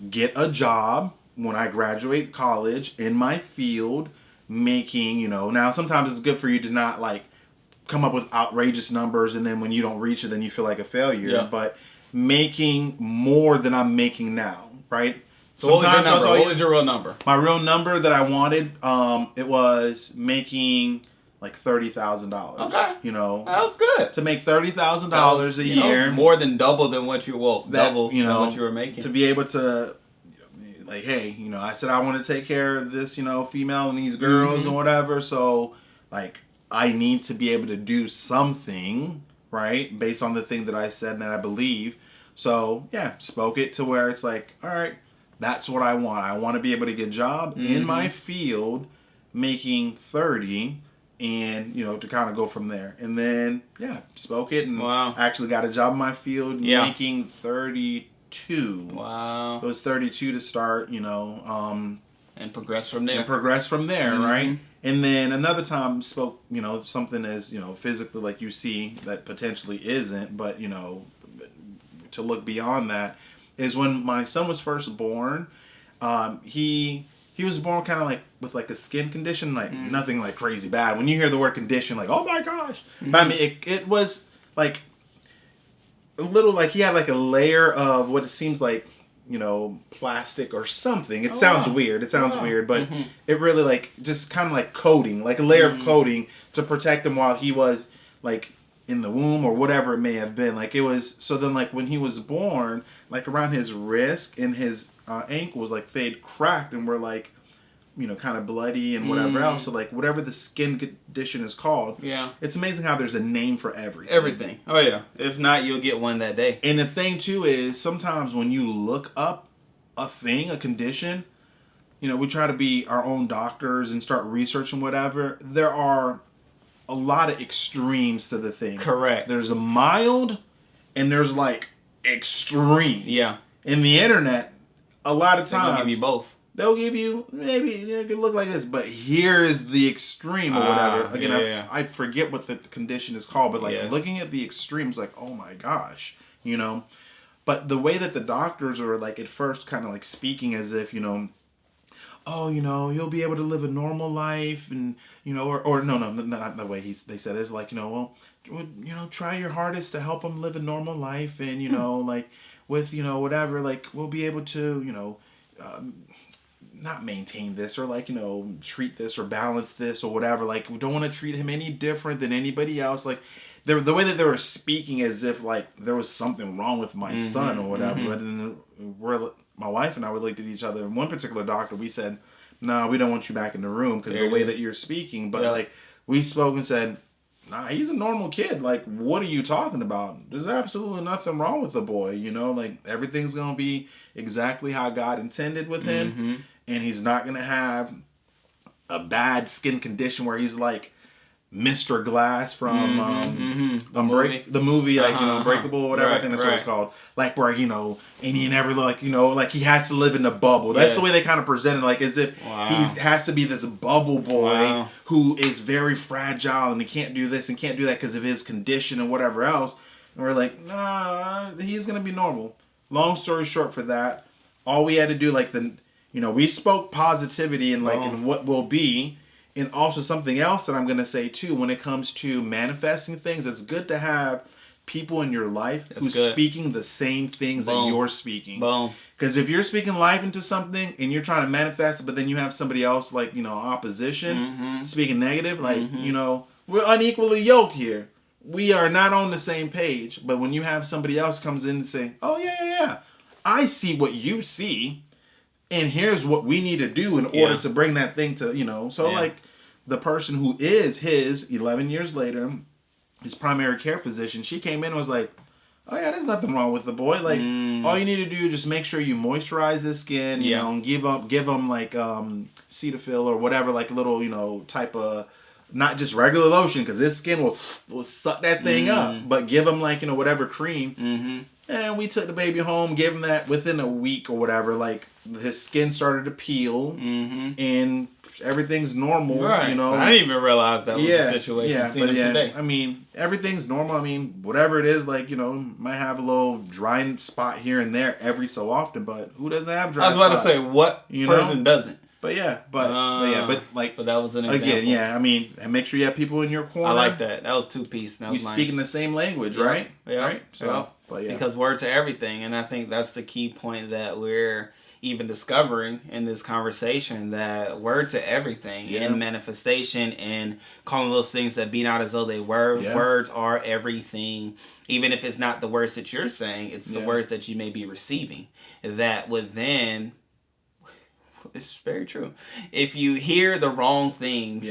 get a job when I graduate college in my field, making, you know, now sometimes it's good for you to not, like, come up with outrageous numbers, and then when you don't reach it, then you feel like a failure. Yeah. But making more than I'm making now, right? So what was your number? What was your real number? My real number that I wanted, it was making like $30,000. Okay, you know, that was good. To make $30,000 a year, more than double than what you double you know, than what you were making. To be able to, like, hey, you know, I said I want to take care of this, you know, female and these girls and whatever. So, like, I need to be able to do something, right, based on the thing that I said and that I believe. So, yeah, spoke it to where it's like, all right, that's what I want. I want to be able to get a job in my field making 30 and, you know, to kind of go from there. And then, yeah, spoke it and actually got a job in my field making 32. Wow. It was 32 to start, you know. And progress from there. Right? And then another time spoke, you know, something as, you know, physically like you see that potentially isn't, but, you know, to look beyond that is when my son was first born. He was born kind of like with like a skin condition, like nothing like crazy bad. When you hear the word condition, like, oh my gosh. But I mean, it was like a little, like he had like a layer of what it seems like, you know, plastic or something. It sounds weird. It sounds weird, but it really like just kind of like coating, like a layer of coating to protect him while he was like in the womb or whatever it may have been. Like it was, so then like when he was born, like around his wrist and his ankles, like they'd cracked and were like, you know, kind of bloody and whatever else. So like whatever the skin condition is called. Yeah. It's amazing how there's a name for everything. Everything. Oh yeah. If not, you'll get one that day. And the thing too is sometimes when you look up a thing, a condition, you know, we try to be our own doctors and start researching whatever. There are a lot of extremes to the thing. Correct. There's a mild and there's like extreme. Yeah. In the internet, a lot of times they'll give you both. They'll give you, maybe it could look like this, but here's the extreme or whatever. Again, I forget what the condition is called, but like looking at the extremes, like, oh my gosh, you know. But the way that the doctors are like at first kind of like speaking as if, you know, oh, you know, you'll be able to live a normal life and, you know, or no, not the way they said it. It's like, you know, well, you know, try your hardest to help them live a normal life and, you know, like with, you know, whatever, like we'll be able to, you know, not maintain this or like, you know, treat this or balance this or whatever. Like we don't want to treat him any different than anybody else. Like the way that they were speaking as if like there was something wrong with my son or whatever. But my wife and I, we looked at each other and one particular doctor, we said, no, we don't want you back in the room because the way that you're speaking. But like we spoke and said, nah, he's a normal kid. Like, what are you talking about? There's absolutely nothing wrong with the boy. You know, like everything's going to be exactly how God intended with him. And he's not going to have a bad skin condition where he's like Mr. Glass from the movie, like, you know, Unbreakable or whatever. I think that's what it's called. Like where, you know, and he never like, you know, like he has to live in a bubble. That's the way they kind of presented, like as if he has to be this bubble boy who is very fragile and he can't do this and can't do that because of his condition and whatever else. And we're like, nah, he's going to be normal. Long story short for that, all we had to do, like you know, we spoke positivity and like in what will be. And also something else that I'm going to say too, when it comes to manifesting things, it's good to have people in your life who's speaking the same things that you're speaking. Because if you're speaking life into something and you're trying to manifest it, but then you have somebody else like, you know, opposition, speaking negative, like, you know, we're unequally yoked here. We are not on the same page. But when you have somebody else comes in and say, oh, yeah, I see what you see. And here's what we need to do in order to bring that thing to, So, like, the person who is his 11 years later, his primary care physician, she came in and was like, oh, yeah, there's nothing wrong with the boy. Like, all you need to do is just make sure you moisturize his skin, you know, and give him like, Cetaphil or whatever, like a little, type of, not just regular lotion, because his skin will suck that thing up, but give him like, whatever cream. And we took the baby home, gave him that within a week or whatever, like, his skin started to peel, and everything's normal, right. So I didn't even realize that was the situation. Yeah, Seen him today. I mean, everything's normal. I mean, whatever it is, like, might have a little dry spot here and there every so often, but who doesn't have dry spots? I was about to say, what person doesn't? But but that was an example. Again, I mean, and make sure you have people in your corner. I like that. That was two-piece. That was nice. We speaking the same language, right? Yeah. Right? So, because words are everything, and I think that's the key point that we're even discovering in this conversation, that words are everything in manifestation, and calling those things that be not as though they were. Words are everything. Even if it's not the words that you're saying, it's the words that you may be receiving. That would then, it's very true. If you hear the wrong things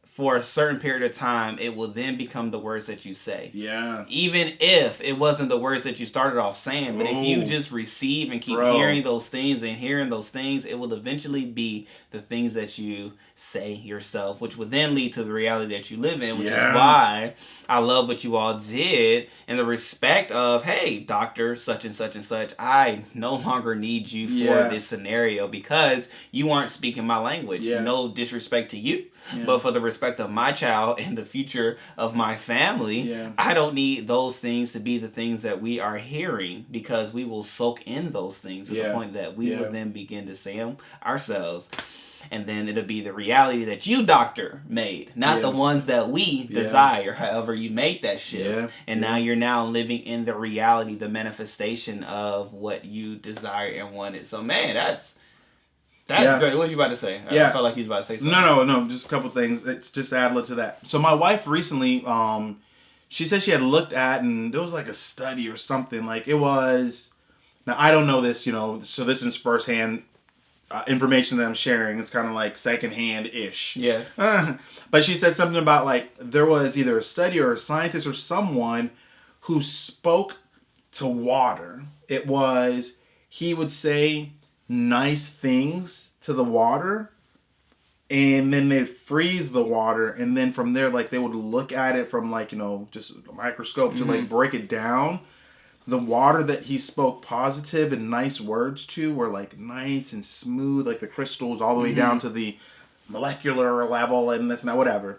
for a certain period of time, it will then become the words that you say. Yeah. Even if it wasn't the words that you started off saying, but if you just receive and keep hearing those things, it will eventually be the things that you say yourself, which would then lead to the reality that you live in, which is why I love what you all did in the respect of, hey, doctor, such and such and such, I no longer need you for this scenario because you aren't speaking my language. No disrespect to you. But for the respect of my child and the future of my family, I don't need those things to be the things that we are hearing, because we will soak in those things to the point that we will then begin to say them ourselves. And then it'll be the reality that you, doctor, made, not the ones that we desire, however you made that shift. And now you're now living in the reality, the manifestation of what you desire and wanted. So, man, that's great. What was you about to say? I felt like you was about to say something. No. Just a couple things. It's just to add a little to that. So my wife recently, she said she had looked at, and there was like a study or something. Like, it was, now I don't know this, so this is firsthand information that I'm sharing. It's kind of like secondhand-ish. Yes. But she said something about, like, there was either a study or a scientist or someone who spoke to water. It was, he would say nice things to the water, and then they'd freeze the water, and then from there, like, they would look at it from, like, just a microscope to like break it down. The water that he spoke positive and nice words to were like nice and smooth, like the crystals all the way down to the molecular level and this and that, whatever.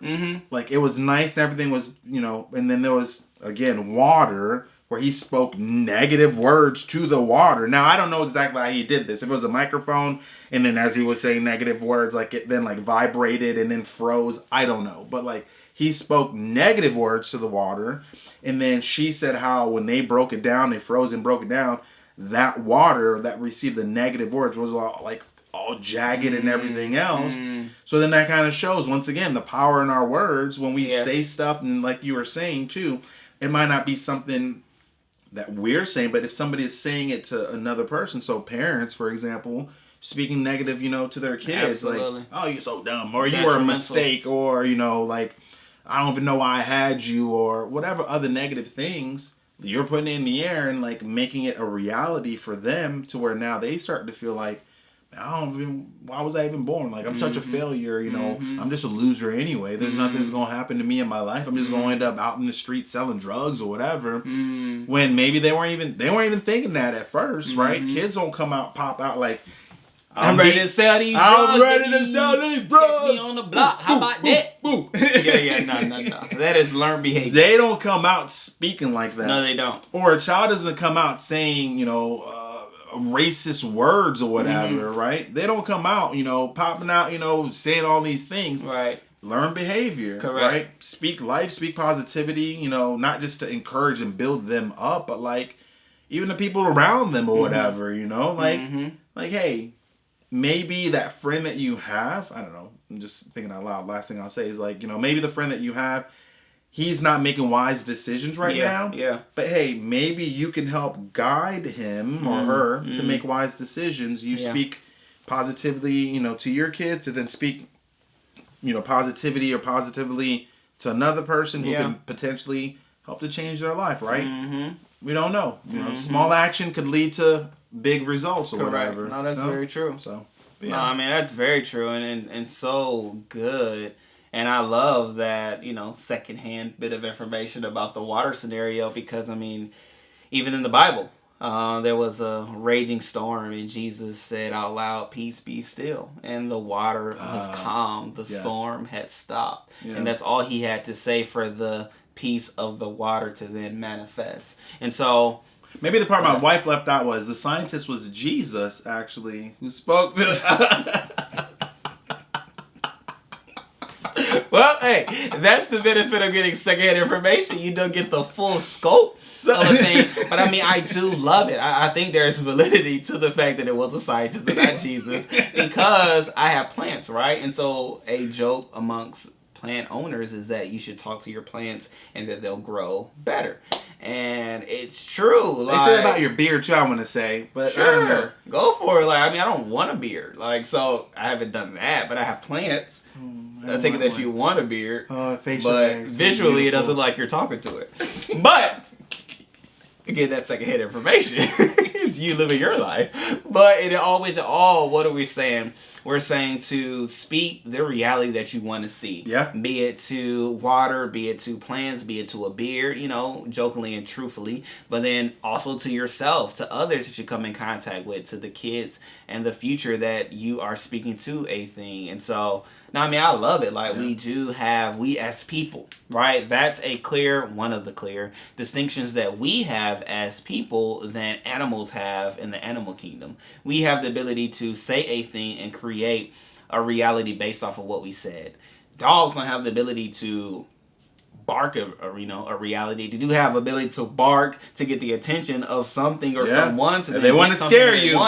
Like, it was nice and everything was, and then there was, again, water where he spoke negative words to the water. Now, I don't know exactly how he did this. If it was a microphone, and then as he was saying negative words, like, it then like vibrated and then froze. I don't know. But like, he spoke negative words to the water. And then she said how when they broke it down, they froze and broke it down, that water that received the negative words was all jagged and everything else. So then that kind of shows, once again, the power in our words when we say stuff. And like you were saying too, it might not be something that we're saying, but if somebody is saying it to another person, so parents, for example, speaking negative, to their kids, like, oh, you're so dumb, or you were a mistake, or, like, I don't even know why I had you, or whatever other negative things you're putting in the air and like making it a reality for them, to where now they start to feel like, why was I even born? Like, I'm such a failure, I'm just a loser anyway. There's nothing that's going to happen to me in my life. I'm just going to end up out in the street selling drugs or whatever. When maybe they weren't even thinking that at first, right? Kids don't pop out like, I'm ready to sell these drugs. I'm ready to sell these drugs. Catch me on the block. How about that? No. That is learned behavior. They don't come out speaking like that. No, they don't. Or a child doesn't come out saying, racist words or whatever, right? They don't come out, popping out, saying all these things. Right. Learn behavior. Correct. Right? Speak life, speak positivity, not just to encourage and build them up, but like even the people around them or whatever, like, hey, maybe that friend that you have, I don't know, I'm just thinking out loud, last thing I'll say is like, maybe the friend that you have he's not making wise decisions right now. Yeah. But hey, maybe you can help guide him or her to make wise decisions. You speak positively, to your kids, and then speak, positivity or positively to another person who can potentially help to change their life, right? Mm-hmm. We don't know. Small action could lead to big results or whatever. No, that's very true. So, yeah. No, I mean, that's very true and so good. And I love that, secondhand bit of information about the water scenario because, I mean, even in the Bible, there was a raging storm and Jesus said out loud, "Peace, be still." And the water was calm. The storm had stopped. Yeah. And that's all he had to say for the peace of the water to then manifest. And so... maybe the part my wife left out was the scientist was Jesus, actually, who spoke this. Well, hey, that's the benefit of getting secondhand information. You don't get the full scope of a thing. But I mean, I do love it. I think there's validity to the fact that it was a scientist and not Jesus because I have plants, right? And so a joke amongst plant owners is that you should talk to your plants and that they'll grow better. And it's true. They say about your beard too, I want to say. But sure, go for it. I don't want a beard. So I haven't done that, but I have plants. I take it that you want a beard, but visually it doesn't look like you're talking to it. But again, that's secondhand information. It's you living your life. But in all, what are we saying? We're saying to speak the reality that you want to see. Yeah. Be it to water, be it to plants, be it to a beard, jokingly and truthfully. But then also to yourself, to others that you come in contact with, to the kids and the future that you are speaking to a thing. And so... now, I mean, I love it. We as people, right? That's one of the clear distinctions that we have as people than animals have in the animal kingdom. We have the ability to say a thing and create a reality based off of what we said. Dogs don't have the ability to bark a reality. They do have ability to bark to get the attention of something or someone. So they want to scare you.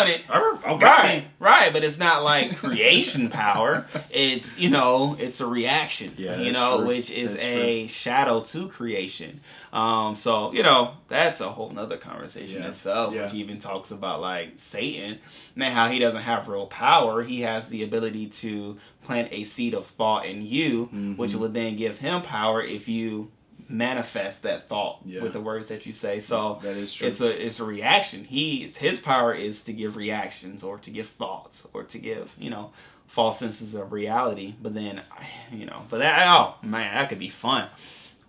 Right, but it's not like creation power. It's it's a reaction. Which is a shadow to creation. So that's a whole nother conversation itself. Which even talks about like Satan and how he doesn't have real power. He has the ability to plant a seed of thought in you, which would then give him power if you manifest that thought with the words that you say. So that is true. It's a reaction. His power is to give reactions or to give thoughts or to give false senses of reality. But then that could be fun.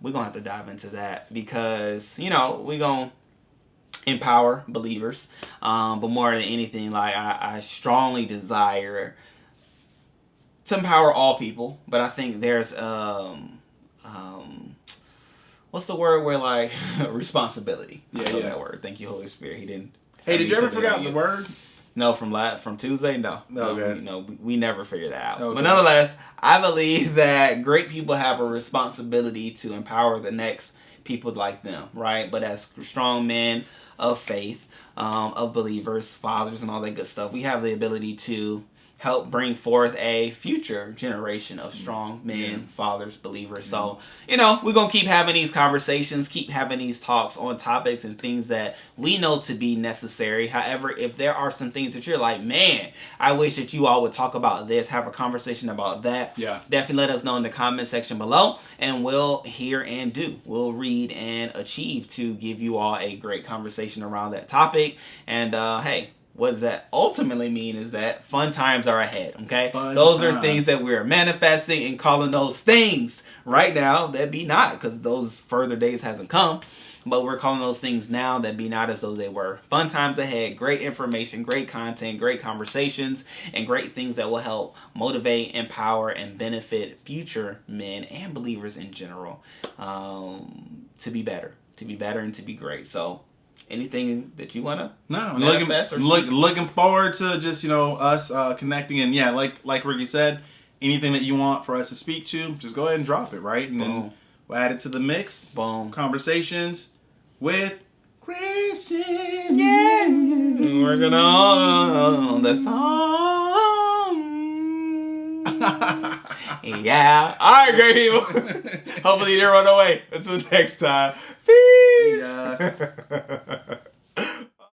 We're gonna have to dive into that because we're gonna empower believers. But more than anything, I strongly desire to empower all people, but I think there's what's the word where responsibility. I know that word. Thank you, Holy Spirit. He didn't. Hey, did you ever forget the word? No, from Tuesday. No. Okay. We never figured that out. Okay. But nonetheless, I believe that great people have a responsibility to empower the next people like them, right? But as strong men of faith, of believers, fathers, and all that good stuff, we have the ability to help bring forth a future generation of strong men, fathers, believers. So, we're going to keep having these conversations, keep having these talks on topics and things that we know to be necessary. However, if there are some things that you're like, man, I wish that you all would talk about this, have a conversation about that, definitely let us know in the comment section below, and we'll hear and do. We'll read and achieve to give you all a great conversation around that topic. And, hey, what does that ultimately mean is that fun times are ahead, okay? Those are things that we're manifesting and calling those things right now that be not, because those further days hasn't come. But we're calling those things now that be not as though they were. Fun times ahead, great information, great content, great conversations, and great things that will help motivate, empower, and benefit future men and believers in general to be better and to be great. So, anything that you wanna? No, looking forward to just us connecting, and like Ricky said, anything that you want for us to speak to, just go ahead and drop it, right? And then we'll add it to the mix. Boom. Conversations with Christian. Yeah. Working on the song. Yeah. All right, great people. Hopefully you didn't run away. Until next time. Peace.